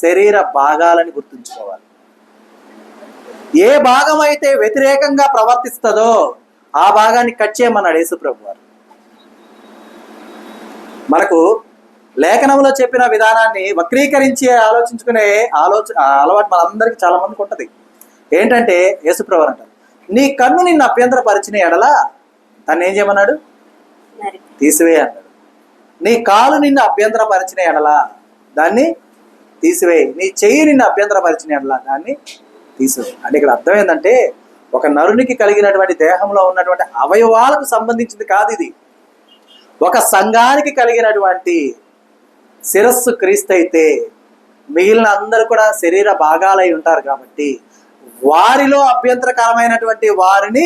శరీర భాగాలని గుర్తుంచుకోవాలి. ఏ భాగం అయితే వ్యతిరేకంగా ప్రవర్తిస్తుందో ఆ భాగాన్ని కట్ చేయమన్నాడు యేసుప్రభు వారు. మనకు లేఖనంలో చెప్పిన విధానాన్ని వక్రీకరించి ఆలోచించుకునే అలవాటు మనందరికీ చాలా మందికి ఉంటుంది. ఏంటంటే యేసుప్రభు వారు అంటారు, నీ కన్ను నిన్ను అభ్యంతరపరిచిన ఎడల దాన్ని ఏం చేయమన్నాడు? తీసివే అన్నాడు. నీ కాలు నిన్ను అభ్యంతరపరిచిన ఎడల దాన్ని తీసివేయి. నీ చెయ్యి నిన్ను అభ్యంతరపరిచిన ఎడల దాన్ని తీసివేయి. అంటే ఇక్కడ అర్థం ఏంటంటే ఒక నరునికి కలిగినటువంటి దేహంలో ఉన్నటువంటి అవయవాలకు సంబంధించింది కాదు ఇది. ఒక సంఘానికి కలిగినటువంటి శిరస్సు క్రీస్తు అయితే మిగిలిన అందరూ కూడా శరీర భాగాలై ఉంటారు కాబట్టి వారిలో అభ్యంతరకరమైనటువంటి వారిని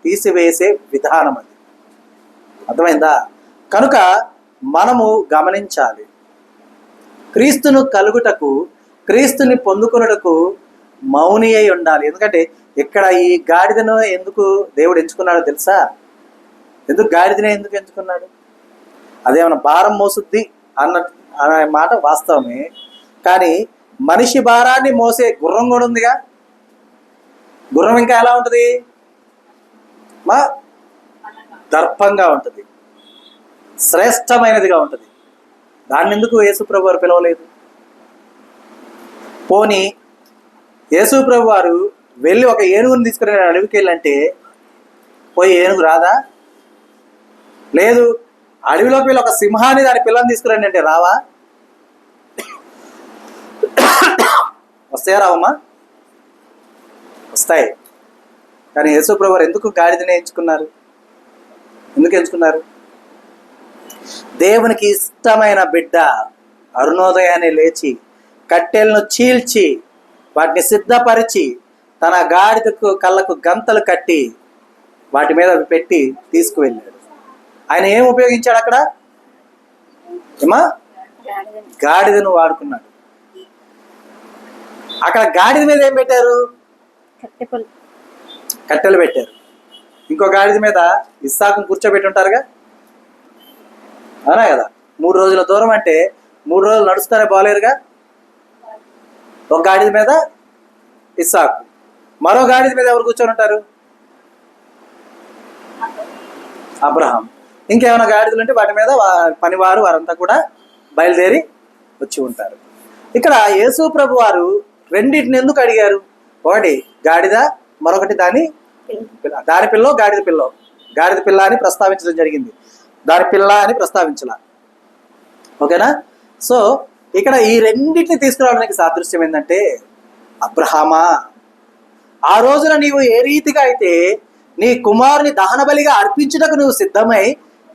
తీసివేసే విధానం అది. అర్థమైందా? కనుక మనము గమనించాలి, క్రీస్తును కలుగుటకు, క్రీస్తుని పొందుకున్నటకు మౌని అయి ఉండాలి. ఎందుకంటే ఇక్కడ ఈ గాడిదను ఎందుకు దేవుడు ఎంచుకున్నాడో తెలుసా? ఎందుకు గాడిదనే ఎందుకు ఎంచుకున్నాడు? అదేమన్నా భారం మోసుద్ది అనే మాట వాస్తవమే, కానీ మనిషి భారాన్ని మోసే గుర్రం కూడా ఉందిగా. గుర్రం ఇంకా ఎలా ఉంటుంది? మా దర్పంగా ఉంటుంది, శ్రేష్టమైనదిగా ఉంటుంది. దాన్ని ఎందుకు యేసుప్రభు వారు పిలవలేదు? పోనీ యేసుప్రభు వారు వెళ్ళి ఒక ఏనుగుని తీసుకుని అడవికి వెళ్ళంటే పోయి ఏనుగు రాదా? లేదు. అడవిలోకి వెళ్ళి ఒక సింహాన్ని దాని పిల్లని తీసుకురండి అంటే రావా? వస్తాయా? రావమ్మా? వస్తాయి. కానీ యేసుప్రభు వారు ఎందుకు గాడిదని ఎంచుకున్నారు? ఎందుకు ఎంచుకున్నారు? దేవునికి ఇష్టమైన బిడ్డ అరుణోదయాన్ని లేచి కట్టెలను చీల్చి వాటిని సిద్ధపరిచి తన గాడిదకు కళ్ళకు గంతలు కట్టి వాటి మీద పెట్టి తీసుకువెళ్ళాడు. ఆయన ఏం ఉపయోగించాడు అక్కడ? ఏమా? గాడిదను వాడుకున్నాడు. అక్కడ గాడిద మీద ఏం పెట్టారు? కట్టెలు పెట్టారు. ఇంకో గాడిద మీద ఇస్సాకును కూర్చోబెట్టి ఉంటారుగా, అవునా కదా? 3 రోజుల దూరం అంటే 3 రోజులు నడుస్తానే బాలేరుగా. ఒక గాడిద మీద ఇస్సాకు, మరో గాడిద మీద ఎవరు కూర్చొని ఉంటారు? అబ్రహాం. ఇంకేమైనా గాడిదలు ఉంటే వాటి మీద పనివారు వారంతా కూడా బయలుదేరి వచ్చి ఉంటారు. ఇక్కడ యేసు ప్రభు వారు రెండింటిని ఎందుకు అడిగారు? ఒకటి గాడిద, మరొకటి దాని పిల్లో, గాడిద పిల్లో. గాడిద పిల్ల అని ప్రస్తావించడం జరిగింది, దాని పిల్ల అని ప్రస్తావించాల. ఓకేనా? సో ఇక్కడ ఈ రెండింటిని తీసుకురావడానికి సాదృశ్యం ఏంటంటే, అబ్రహామా, ఆ రోజున నీవు ఏ రీతిగా అయితే నీ కుమారుని దహన బలిగా అర్పించుటకు నువ్వు సిద్ధమై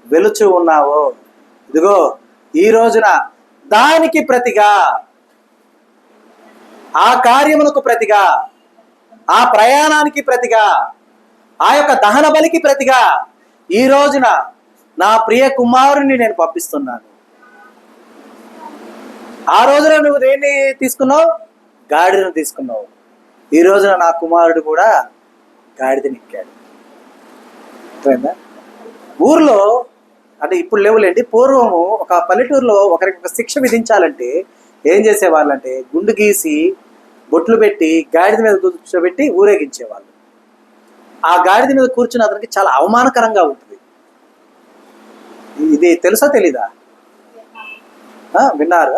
వెలుచు ఉన్నావో, ఇదిగో ఈ రోజున దానికి ప్రతిగా, ఆ కార్యమునకు ప్రతిగా, ఆ ప్రయాణానికి ప్రతిగా, ఆ యొక్క దహన బలికి ప్రతిగా ఈ రోజున నా ప్రియ కుమారుని నేను పంపిస్తున్నాను. ఆ రోజున నువ్వు దేన్ని తీసుకున్నావు? గాడిదను తీసుకున్నావు. ఈ రోజున నా కుమారుడు కూడా గాడిదని ఎక్కాడు. అర్థమైందా? ఊర్లో అంటే ఇప్పుడు లేవులేండి, పూర్వము ఒక పల్లెటూరులో ఒకరికి ఒక శిక్ష విధించాలంటే ఏం చేసేవాళ్ళంటే గుండు గీసి బొట్లు పెట్టి గాడిద మీద కూర్చోబెట్టి ఊరేగించేవాళ్ళు. ఆ గాడిద మీద కూర్చుని అతనికి చాలా అవమానకరంగా ఉంటుంది. ఇది తెలుసా తెలీదా? విన్నారు?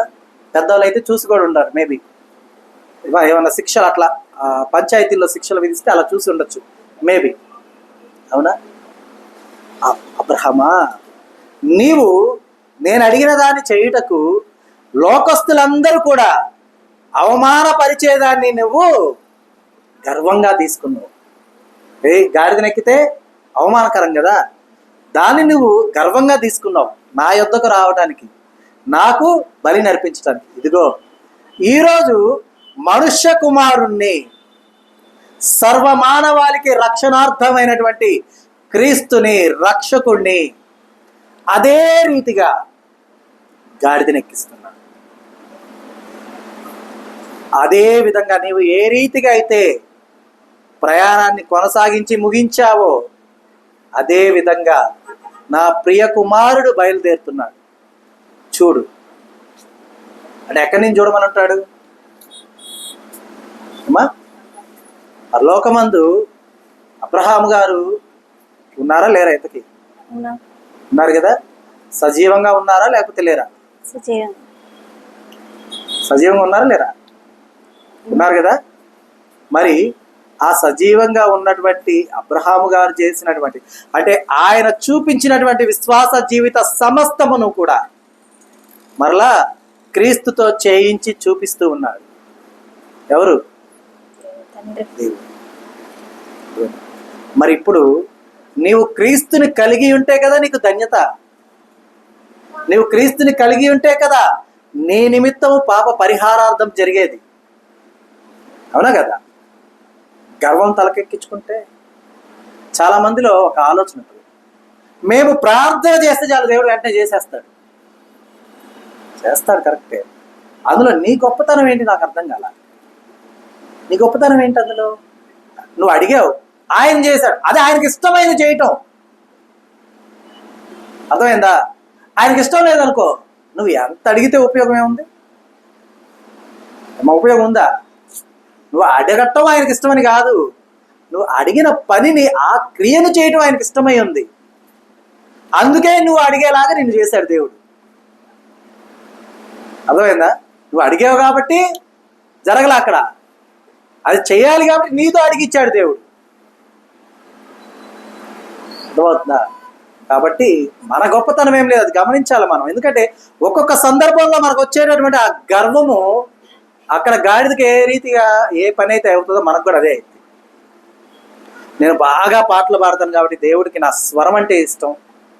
పెద్దవాళ్ళు అయితే చూసి కూడా ఉంటారు. మేబీ ఏమన్నా శిక్షలు అట్లా పంచాయతీల్లో శిక్షలు విధిస్తే అలా చూసి ఉండొచ్చు మేబీ. అవునా? అబ్రహమా, నీవు నేను అడిగిన దాన్ని చేయుటకు లోకస్తులందరూ కూడా అవమానపరిచేదాన్ని నువ్వు గర్వంగా తీసుకున్నావు. గాడిదనెక్కితే అవమానకరం కదా, దాన్ని నువ్వు గర్వంగా తీసుకున్నావు నా యొద్దకు రావడానికి, నాకు బలి నర్పించడానికి. ఇదిగో ఈరోజు మనుష్య కుమారుణ్ణి, సర్వమానవాళికి రక్షణార్థమైనటువంటి క్రీస్తుని, రక్షకుణ్ణి అదే రీతిగా గాడిదనెక్కిస్తున్నాడు. అదే విధంగా నీవు ఏ రీతిగా అయితే ప్రయాణాన్ని కొనసాగించి ముగించావో అదే విధంగా నా ప్రియ కుమారుడు బయలుదేరుతున్నాడు. చూడు అంటే ఎక్కడి నుంచి చూడమని అంటాడు అమ్మా? పరలోకమందు అబ్రహాము గారు ఉన్నారా లేరా? ఇంతకి ఉన్నారు కదా. సజీవంగా ఉన్నారా లేకపోతే లేరా? సజీవంగా ఉన్నారా లేరా? ఉన్నారు కదా. మరి ఆ సజీవంగా ఉన్నటువంటి అబ్రహాము గారు చేసినటువంటి అంటే ఆయన చూపించినటువంటి విశ్వాస జీవిత సమస్తమును కూడా మరలా క్రీస్తుతో చేయించి చూపిస్తూ ఉన్నాడు. ఎవరు? దేవుడు. మరి ఇప్పుడు నీవు క్రీస్తుని కలిగి ఉంటే కదా నీకు ధన్యత. నీవు క్రీస్తుని కలిగి ఉంటే కదా నీ నిమిత్తము పాప పరిహారార్థం జరిగేది. అవునా కదా? గర్వం తలకెక్కించుకుంటే చాలా మందిలో ఒక ఆలోచన ఉంటుంది, మేము ప్రార్థన చేస్తే చాలు దేవుడు వెంటనే చేసేస్తాడు. చేస్తాడు, కరెక్టే. అందులో నీ గొప్పతనం ఏంటి నాకు అర్థం కాల. నీ గొప్పతనం ఏంటి అందులో? నువ్వు అడిగావు, ఆయన చేశాడు. అదే ఆయనకి ఇష్టమైనది చేయటం. అర్థమైందా? ఆయనకి ఇష్టం లేదనుకో, నువ్వు ఎంత అడిగితే ఉపయోగం ఏముంది? ఉపయోగం ఉందా? నువ్వు అడగటం ఆయనకి ఇష్టమని కాదు, నువ్వు అడిగిన పనిని ఆ క్రియను చేయటం ఆయనకి ఇష్టమై ఉంది. అందుకే నువ్వు అడిగేలాగా నిన్ను చేశాడు దేవుడు. అర్థమైందా? నువ్వు అడిగావు కాబట్టి జరగలే అక్కడ, అది చేయాలి కాబట్టి నీతో అడిగిచ్చాడు దేవుడు. అర్థమవుతుందా? కాబట్టి మన గొప్పతనం ఏం లేదు, అది గమనించాలి మనం. ఎందుకంటే ఒక్కొక్క సందర్భంలో మనకు వచ్చేటటువంటి ఆ గర్వము అక్కడ గాడిదకి ఏ రీతిగా ఏ పని అయితే అవుతుందో మనకు కూడా అదే అవుతుంది. నేను బాగా పాటలు పాడతాను కాబట్టి దేవుడికి నా స్వరం అంటే ఇష్టం,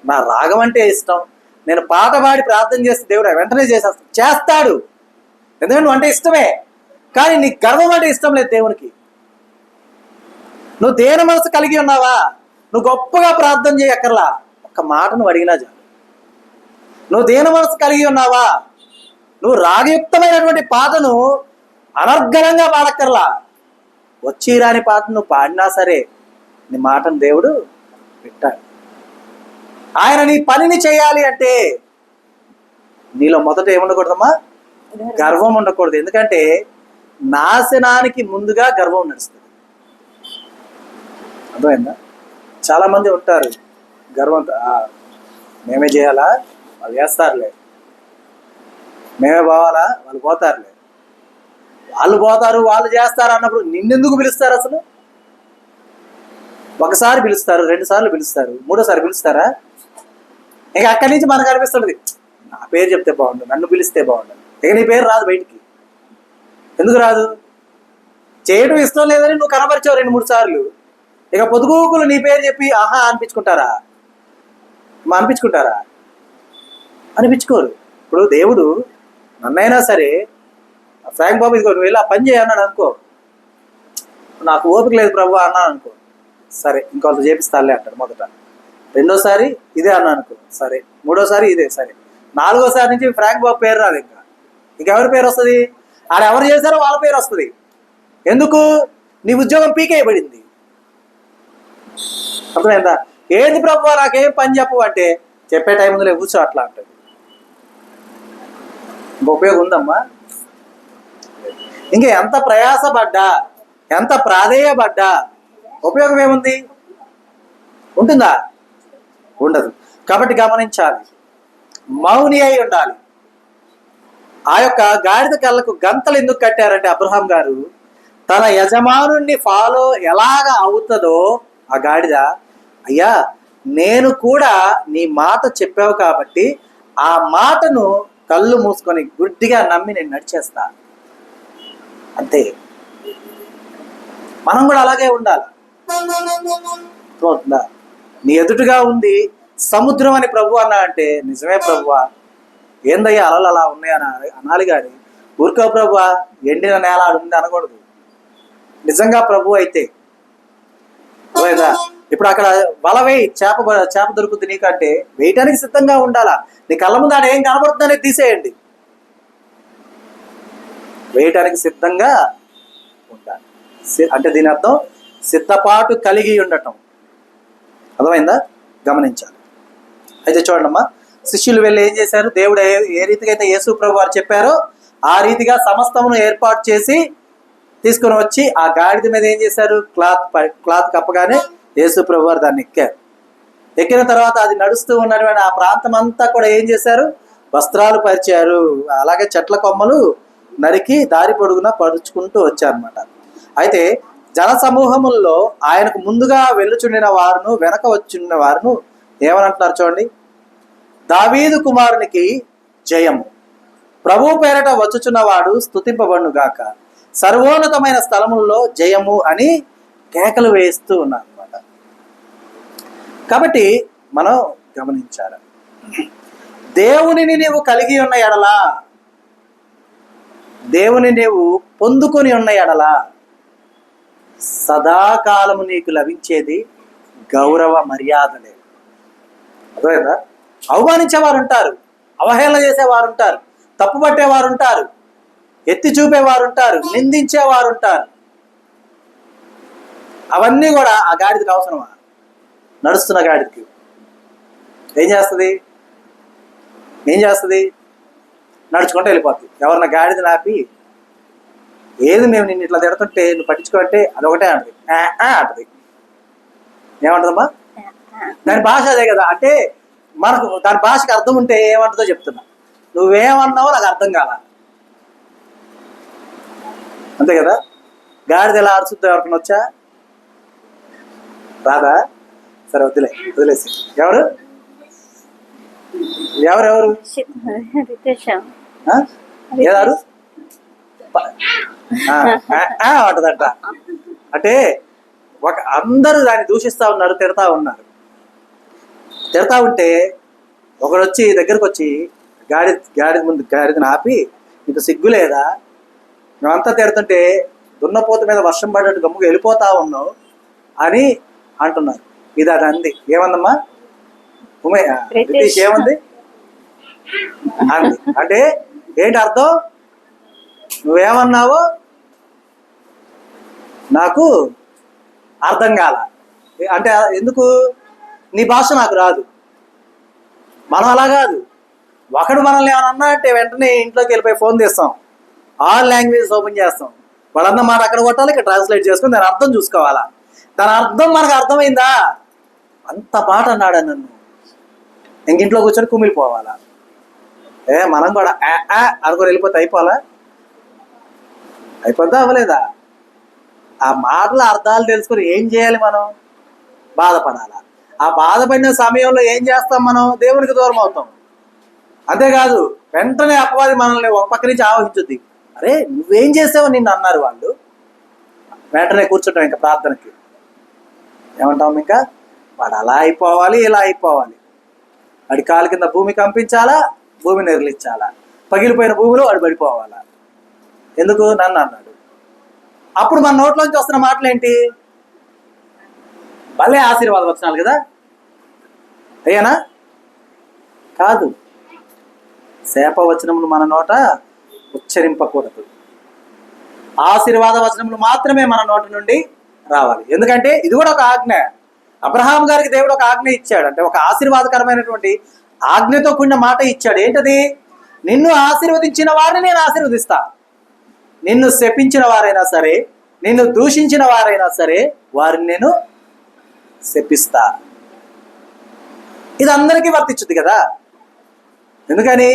నా రాగం అంటే ఇష్టం. నేను పాట పాడి ప్రార్థన చేస్తే దేవుడు వెంటనే చేస్తాడు. ఎందుకంటే నువ్వు అంటే ఇష్టమే, కానీ నీ గర్వం అంటే ఇష్టం లేదు దేవునికి. నువ్వు దేని మనసు కలిగి ఉన్నావా? నువ్వు గొప్పగా ప్రార్థన చేయక్కర్లా, ఒక్క మాట నువ్వు అడిగినా చాలు. నువ్వు దేని మనసు కలిగి ఉన్నావా? నువ్వు రాగయుక్తమైనటువంటి పాటను అనర్గళంగా పాడక్కర్లా, వచ్చి రాని పాటను నువ్వు పాడినా సరే నీ మాటను దేవుడు వింటాడు. ఆయన నీ పనిని చేయాలి అంటే నీలో మొదట ఏముండకూడదమ్మా? గర్వం ఉండకూడదు. ఎందుకంటే నాశనానికి ముందుగా గర్వం నడుస్తుంది. అర్థమైందా? చాలా మంది ఉంటారు గర్వంతో, మేమే చేయాలా, వాళ్ళు చేస్తారులే, మేమే పోవాలా, వాళ్ళు పోతారులే, వాళ్ళు పోతారు వాళ్ళు చేస్తారు అన్నప్పుడు నిన్నెందుకు పిలుస్తారు? అసలు ఒకసారి పిలుస్తారు, 2 సార్లు పిలుస్తారు, 3ఓసారి పిలుస్తారా? ఇక అక్కడి నుంచి మనకు అనిపిస్తుంది, నా పేరు చెప్తే బాగుండు, నన్ను పిలిస్తే బాగుండు. ఇక నీ పేరు రాదు బయటికి. ఎందుకు రాదు? చేయడం ఇష్టం లేదని నువ్వు కనబరిచావు 2-3 సార్లు. ఇక పొదుగుకులు నీ పేరు చెప్పి ఆహా అనిపించుకుంటారా? అనిపించుకోరు. ఇప్పుడు దేవుడు నన్నైనా సరే, ఫ్రాంక్ బాబు ఇదిగో నువ్వు వెళ్ళి ఆ పని చేయన్నాడు అనుకో, నాకు ఓపిక లేదు ప్రభు అన్నాను అనుకో, సరే ఇంకొంత చేపిస్తానులే అంటాడు మొదట. 2ఓసారి ఇదే అన్నా అనుకో, సరే. 3ఓసారి ఇదే, సరే. 4ఓసారి నుంచి ఫ్రాంక్ బాబు పేరు రాదు. ఇంకెవరి పేరు వస్తుంది? ఆడ ఎవరు చేశారో వాళ్ళ పేరు వస్తుంది. ఎందుకు? నీ ఉద్యోగం పీకేయబడింది. అర్థమైందా? ఏంది ప్రభు నాకేం పని చెప్పు అంటే, చెప్పే టైం ఉందిలే కూర్చో అట్లా అంటది. ఇంక ఉపయోగం ఉందమ్మా? ఇంకా ఎంత ప్రయాసపడ్డా, ఎంత ప్రాధేయపడ్డా ఉపయోగం ఏముంది? ఉంటుందా? ఉండదు. కాబట్టి గమనించాలి, మౌని అయి ఉండాలి. ఆ యొక్క గాడిద కళ్ళకు గంతలు ఎందుకు కట్టారంటే అబ్రహాం గారు తన యజమానుణ్ణి ఫాలో ఎలాగ అవుతుందో ఆ గాడిద, అయ్యా నేను కూడా నీ మాట చెప్పావు కాబట్టి ఆ మాటను కళ్ళు మూసుకొని గుడ్డిగా నమ్మి నేను నడిచేస్తా, అంతే. మనం కూడా అలాగే ఉండాలి. నీ ఎదుటిగా ఉంది సముద్రం అని ప్రభు అన్నా అంటే, నిజమే ప్రభువా, ఏందయ్యా అలలు అలా ఉన్నాయని అనాలి కానీ ఊరుకో ప్రభువా ఎండిన నేల ఉంది అనకూడదు. నిజంగా ప్రభు అయితే ఇప్పుడు అక్కడ వల వేయి, చేప దొరుకుతుంది నీకంటే వేయటానికి సిద్ధంగా ఉండాలా. నీ కళ్ళ ముందు ఆడ ఏం కనబడుతుందనేది తీసేయండి. వేయటానికి సిద్ధంగా ఉండాలి. అంటే దీని అర్థం సిద్ధపాటు కలిగి ఉండటం. అర్థమైందా? గమనించాలి. అయితే చూడండమ్మా, శిష్యులు వెళ్ళి ఏం చేశారు? దేవుడు ఏ రీతిగా అయితే యేసు ప్రభు వారు చెప్పారో ఆ రీతిగా సమస్తమును ఏర్పాటు చేసి తీసుకుని వచ్చి ఆ గాడిద మీద ఏం చేశారు? క్లాత్ కప్పగానే యేసు ప్రభు వారు దాన్ని ఎక్కారు. ఎక్కిన తర్వాత అది నడుస్తూ ఉన్నటువంటి ఆ ప్రాంతం అంతా కూడా ఏం చేశారు? వస్త్రాలు పరిచారు. అలాగే చెట్ల కొమ్మలు నరికి దారి పొడుగున పరుచుకుంటూ వచ్చారనమాట. అయితే జన సమూహముల్లో ఆయనకు ముందుగా వెళ్ళుచుండిన వారును వెనక వచ్చిన వారును ఏమని అంటున్నారు చూడండి. దావీదు కుమారునికి జయము, ప్రభు పేరట వచ్చుచున్నవాడు స్తుతింపబడును గాక, సర్వోన్నతమైన స్థలముల్లో జయము అని కేకలు వేస్తూ ఉన్నారు అనమాట. కాబట్టి మనం గమనించాలి, దేవునిని నీవు కలిగి ఉన్న ఎడలా, దేవుని నీవు పొందుకొని ఉన్న ఎడలా సదాకాలము నీకు లభించేది గౌరవ మర్యాదలే. అర్థమైందా? అవమానించేవారు ఉంటారు, అవహేళన చేసేవారు ఉంటారు, తప్పు పట్టేవారు ఉంటారు, ఎత్తి చూపేవారు ఉంటారు, నిందించేవారు ఉంటారు. అవన్నీ కూడా ఆ గాడిదకి అవసరమా? నడుస్తున్న గాడిదకి ఏం చేస్తుంది? నడుచుకుంటూ వెళ్ళిపోతుంది. ఎవరన్నా గాడిద ఆపి ఏది మేము నిన్ను ఇట్లా తిడుతుంటే నువ్వు పట్టించుకోంటే అదొకటే అంటది, అంటది. ఏమంటదమ్మా? దాని భాష అదే కదా. అంటే మనకు దాని భాషకు అర్థం ఉంటే ఏమంటుందో చెప్తున్నా. నువ్వేమన్నావో నాకు అర్థం కాల, అంతే కదా. గాడిద ఎలా అరుచుద్దో ఎవరికైనా వచ్చా? రాదా? సరే వదిలేసి. ఎవరు ఏదారు అంటదంట. అంటే అందరూ దాన్ని దూషిస్తా ఉన్నారు, తిడతా ఉన్నారు. తిడతా ఉంటే ఒకడు వచ్చి దగ్గరకు వచ్చి గాడిదని ఆపి, నీకు సిగ్గు లేదా? మేమంతా తిడుతుంటే దున్నపోత మీద వర్షం పడ్డట్టు గమ్ముగా వెళ్ళిపోతా ఉన్నావు అని అంటున్నారు. ఇది అది అంది. ఏమందమ్మా బ్రిటిష్? ఏమంది అంది. అంటే ఏంటి అర్థం? నువ్వేమన్నావో నాకు అర్థం కాల. అంటే ఎందుకు? నీ భాష నాకు రాదు. మనం అలా కాదు. ఒకడు మనల్ని ఏమైనా అన్నా అంటే వెంటనే ఇంట్లోకి వెళ్ళిపోయి ఫోన్ తీస్తాం, ఆల్ లాంగ్వేజెస్ ఓపెన్ చేస్తాం. వాళ్ళన్న మాట అక్కడ కొట్టాలి, ఇక్కడ ట్రాన్స్లేట్ చేసుకుని దాని అర్థం చూసుకోవాలా. దాని అర్థం మనకు అర్థమైందా? అంత మాట అన్నాడు నన్ను, ఇంకింట్లో కూర్చొని కుమిలిపోవాలా? మనం కూడా అనుకుని వెళ్ళిపోతే అయిపోద్దా అవ్వలేదా? ఆ మాటల అర్థాలు తెలుసుకొని ఏం చేయాలి? మనం బాధపడాలా. ఆ బాధపడిన సమయంలో ఏం చేస్తాం? మనం దేవునికి దూరం అవుతాం. అంతేకాదు వెంటనే అపవాది మనల్ని ఒక పక్క నుంచి ఆవహించుద్ది. అరే నువ్వేం చేసావు నిన్ను అన్నారు వాళ్ళు. వెంటనే కూర్చుంటాం ఇంకా ప్రార్థనకి. ఏమంటాం? ఇంకా వాడు అలా అయిపోవాలి, ఇలా అయిపోవాలి, వాడి కాలు కింద భూమి కంపించాలా, భూమి నిర్లించాలా, పగిలిపోయిన భూమిలో వాడు పడిపోవాలా. ఎందుకు? నన్ను అన్నాడు. అప్పుడు మన నోట్లోంచి వస్తున్న మాటలు ఏంటి? భలే ఆశీర్వాద వచనాలు కదా. అయ్యానా? కాదు, శాప వచనములు మన నోట ఉచ్చరింపకూడదు. ఆశీర్వాద వచనములు మాత్రమే మన నోటి నుండి రావాలి. ఎందుకంటే ఇది కూడా ఒక ఆజ్ఞ. అబ్రహాం గారికి దేవుడు ఒక ఆజ్ఞ ఇచ్చాడు. అంటే ఒక ఆశీర్వాదకరమైనటువంటి ఆజ్ఞతో కూడిన మాట ఇచ్చాడు. ఏంటది? నిన్ను ఆశీర్వదించిన వారిని నేను ఆశీర్వదిస్తా, నిన్ను శపించిన వారైనా సరే, నిన్ను దూషించిన వారైనా సరే వారిని నేను శపిస్తా. ఇది అందరికీ వర్తించుద్ది కదా. ఎందుకని?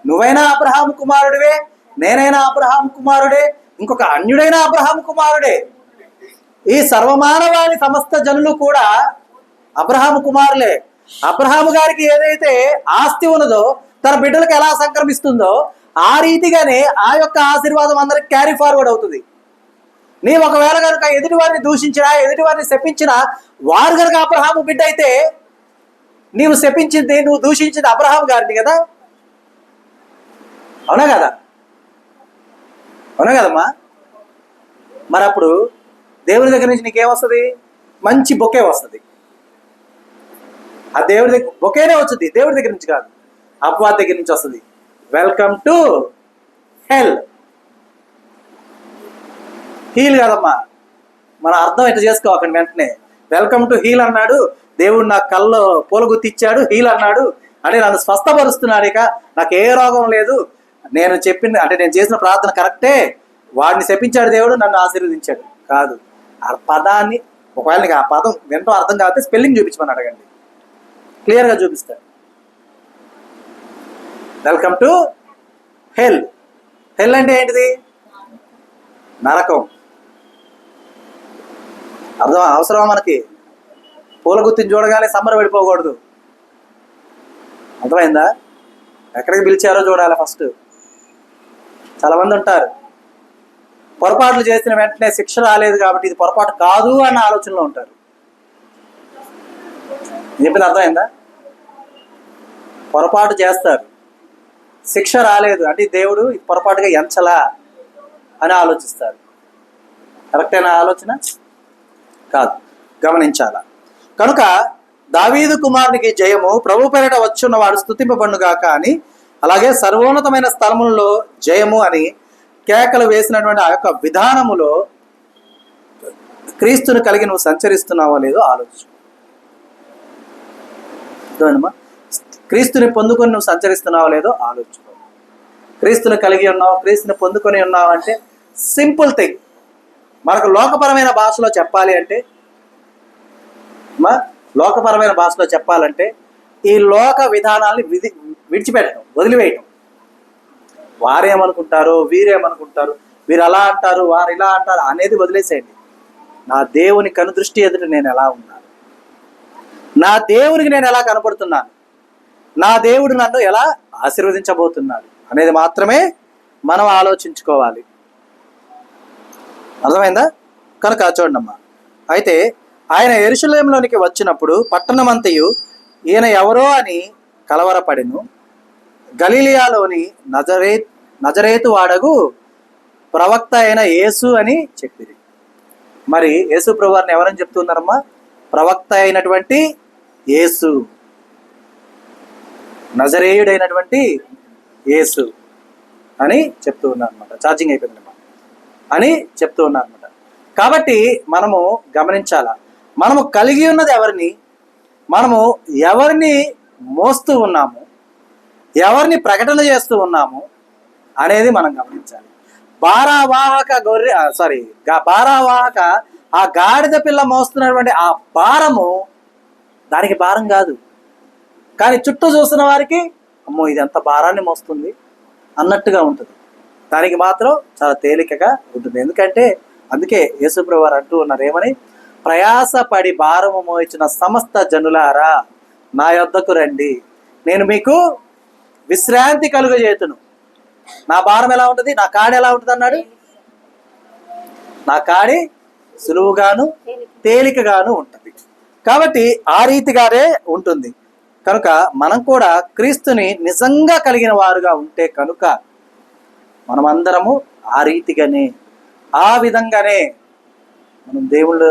నువ్వైనా అబ్రహాము కుమారుడివే, నేనైనా అబ్రహాము కుమారుడే, ఇంకొక అన్యుడైన అబ్రహాము కుమారుడే. ఈ సర్వమానవాళి సమస్త జనులు కూడా అబ్రహాము కుమారులే. అబ్రహాము గారికి ఏదైతే ఆస్తి ఉన్నదో తన బిడ్డలకు ఎలా సంక్రమిస్తుందో ఆ రీతిగానే ఆ యొక్క ఆశీర్వాదం అందరికి క్యారీ ఫార్వర్డ్ అవుతుంది. నీవు ఒకవేళ కనుక ఎదుటివారిని దూషించినా, ఎదుటివారిని శపించినా, వారు కనుక అబ్రహాము బిడ్డ అయితే నీవు శపించింది, నువ్వు దూషించింది అబ్రహాము గారిని కదా. అవునా కదమ్మా? మరి అప్పుడు దేవుని దగ్గర నుంచి నీకేమొస్తుంది? మంచి బొకే వస్తుంది. ఆ దేవుడి దగ్గర బొకేనే వచ్చింది, దేవుడి దగ్గర నుంచి కాదు, అపవాది దగ్గర నుంచి వస్తుంది. Welcome to hell. హీల్ కాదమ్మా. మన అర్థం ఎట్లా చేసుకోకండి వెంటనే. వెల్కమ్ టు హీల్ అన్నాడు, దేవుడు నా కళ్ళు పూల గుర్తిచ్చాడు, హీల్ అన్నాడు అంటే నన్ను స్వస్థపరుస్తున్నాడు, ఇక నాకు ఏ రోగం లేదు, నేను చెప్పింది అంటే నేను చేసిన ప్రార్థన కరెక్టే, వాడిని శపించాడు దేవుడు, నన్ను ఆశీర్వదించాడు కాదు. ఆ పదాన్ని ఒకవేళ నీకు ఆ పదం వింటూ అర్థం కాకపోతే స్పెల్లింగ్ చూపించమని అడగండి, క్లియర్గా చూపిస్తాడు. Welcome to hell. హెల్ అంటే ఏంటిది? నరకం. అర్థం అవసరమా మనకి? పూల గుర్తిని చూడగానే సమ్మర్ వెళ్ళిపోకూడదు, అర్థమైందా? ఎక్కడికి పిలిచారో చూడాలి ఫస్ట్. చాలా మంది ఉంటారు పొరపాట్లు చేసిన వెంటనే శిక్ష రాలేదు కాబట్టి ఇది పొరపాటు కాదు అన్న ఆలోచనలో ఉంటారు. చెప్పింది అర్థమైందా? పొరపాటు చేస్తారు, శిక్ష రాలేదు అంటే దేవుడు పొరపాటుగా ఎంచలా అని ఆలోచిస్తారు. కరెక్టైన ఆలోచన కాదు, గమనించాల. కనుక దావీదు కుమారునికి జయము, ప్రభు పేరిట వచ్చున్నవాడు స్తుతింపబడుగాక అని, అలాగే సర్వోన్నతమైన స్థలములలో జయము అని కేకలు వేసినటువంటి ఆ యొక్క విధానములో క్రీస్తుని కలిగి నువ్వు సంచరిస్తున్నావో లేదో ఆలోచన. అర్థమేనమ్మా? క్రీస్తుని పొందుకొని నువ్వు సంచరిస్తున్నావో లేదో ఆలోచించుకో. క్రీస్తుని కలిగి ఉన్నావు, క్రీస్తుని పొందుకొని ఉన్నావు అంటే సింపుల్ థింగ్. మనకు లోకపరమైన భాషలో చెప్పాలి అంటే లోకపరమైన భాషలో చెప్పాలంటే ఈ లోక విధానాల్ని విడిచిపెట్టడం, వదిలివేయటం. వారేమనుకుంటారో, వీరేమనుకుంటారు, వీరు అలా అంటారు, వారు ఇలా అంటారు అనేది వదిలేసేయండి. నా దేవుని కనుదృష్టి ఎదుట నేను ఎలా ఉన్నాను, నా దేవునికి నేను ఎలా కనపడుతున్నాను, నా దేవుడు నన్ను ఎలా ఆశీర్వదించబోతున్నాడు అనేది మాత్రమే మనం ఆలోచించుకోవాలి. అర్థమైందా? కనుక చూడండమ్మా, అయితే ఆయన యెరూషలేములోనికి వచ్చినప్పుడు పట్టణమంతయు ఈయన ఎవరో అని కలవరపడెను. గలిలియాలోని నజరేతు వాడగు ప్రవక్త అయిన యేసు అని చెప్పిరి. మరి యేసు ప్రభువారిని ఎవరని చెప్తున్నారమ్మా? ప్రవక్త అయినటువంటి యేసు, నజరేయుడైనటువంటి యేసు అని చెప్తూ ఉన్నారనమాట. ఛార్జింగ్ అయిపోయిందన్నమాట అని చెప్తూ ఉన్నారనమాట. కాబట్టి మనము గమనించాల, మనము కలిగి ఉన్నది ఎవరిని, మనము ఎవరిని మోస్తూ ఉన్నాము, ఎవరిని ప్రకటన చేస్తూ ఉన్నాము అనేది మనం గమనించాలి. భారావాహక ఆ గాడిద పిల్ల మోస్తున్నటువంటి ఆ భారము దానికి భారం కాదు. కానీ చుట్టూ చూస్తున్న వారికి అమ్మో ఇది ఎంత భారాన్ని మోస్తుంది అన్నట్టుగా ఉంటుంది. దానికి మాత్రం చాలా తేలికగా ఉంటుంది. ఎందుకంటే అందుకే యేసుప్రభువు వారు అంటూ ఉన్నారు ఏమని? ప్రయాసపడి భారము మోయించిన సమస్త జనులారా నా యొద్దకు రండి, నేను మీకు విశ్రాంతి కలుగజేతును. నా భారం ఎలా ఉంటుంది, నా కాడి ఎలా ఉంటుంది అన్నాడు? నా కాడి సులువుగాను తేలికగాను ఉంటుంది. కాబట్టి ఆ రీతిగానే ఉంటుంది. కనుక మనం కూడా క్రీస్తుని నిజంగా కలిగిన వారుగా ఉంటే కనుక మనమందరము ఆ రీతిగానే, ఆ విధంగానే మనం దేవుళ్ళు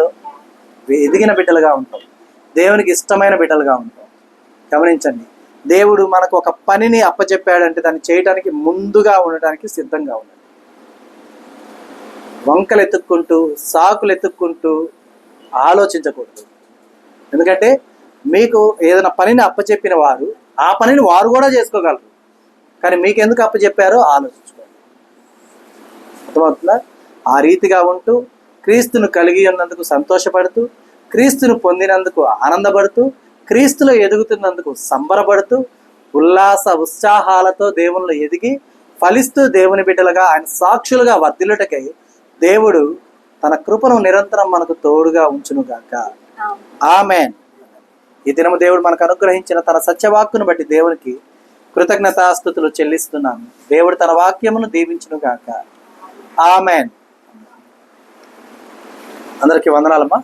ఎదిగిన బిడ్డలుగా ఉంటాం, దేవునికి ఇష్టమైన బిడ్డలుగా ఉంటాం. గమనించండి, దేవుడు మనకు ఒక పనిని అప్పచెప్పాడంటే దాన్ని చేయడానికి ముందుగా ఉండటానికి సిద్ధంగా ఉండాలి. వంకలు ఎత్తుక్కుంటూ, సాకులు ఎత్తుక్కుంటూ ఆలోచించకూడదు. ఎందుకంటే మీకు ఏదైనా పనిని అప్పచెప్పిన వారు ఆ పనిని వారు కూడా చేసుకోగలరు, కానీ మీకు ఎందుకు అప్పచెప్పారో ఆలోచించుకోండి. అర్థమవుతుందా? ఆ రీతిగా ఉంటూ క్రీస్తును కలిగి ఉన్నందుకు సంతోషపడుతూ, క్రీస్తును పొందినందుకు ఆనందపడుతూ, క్రీస్తులో ఎదుగుతున్నందుకు సంబరపడుతూ, ఉత్సాహాలతో దేవునిలో ఎదిగి ఫలిస్తూ దేవుని బిడ్డలుగా ఆయన సాక్షులుగా వర్ధిల్లుటకై దేవుడు తన కృపను నిరంతరం మనకు తోడుగా ఉంచునుగాక. ఆమేన్. ఈ దినము దేవుడు మనకు అనుగ్రహించిన తన సత్యవాక్కును బట్టి దేవునికి కృతజ్ఞతాస్తుతులు చెల్లిస్తున్నాను. దేవుడు తన వాక్యమును దీవించునుగాక. ఆమేన్. అందరికీ వందనాలమ్మా.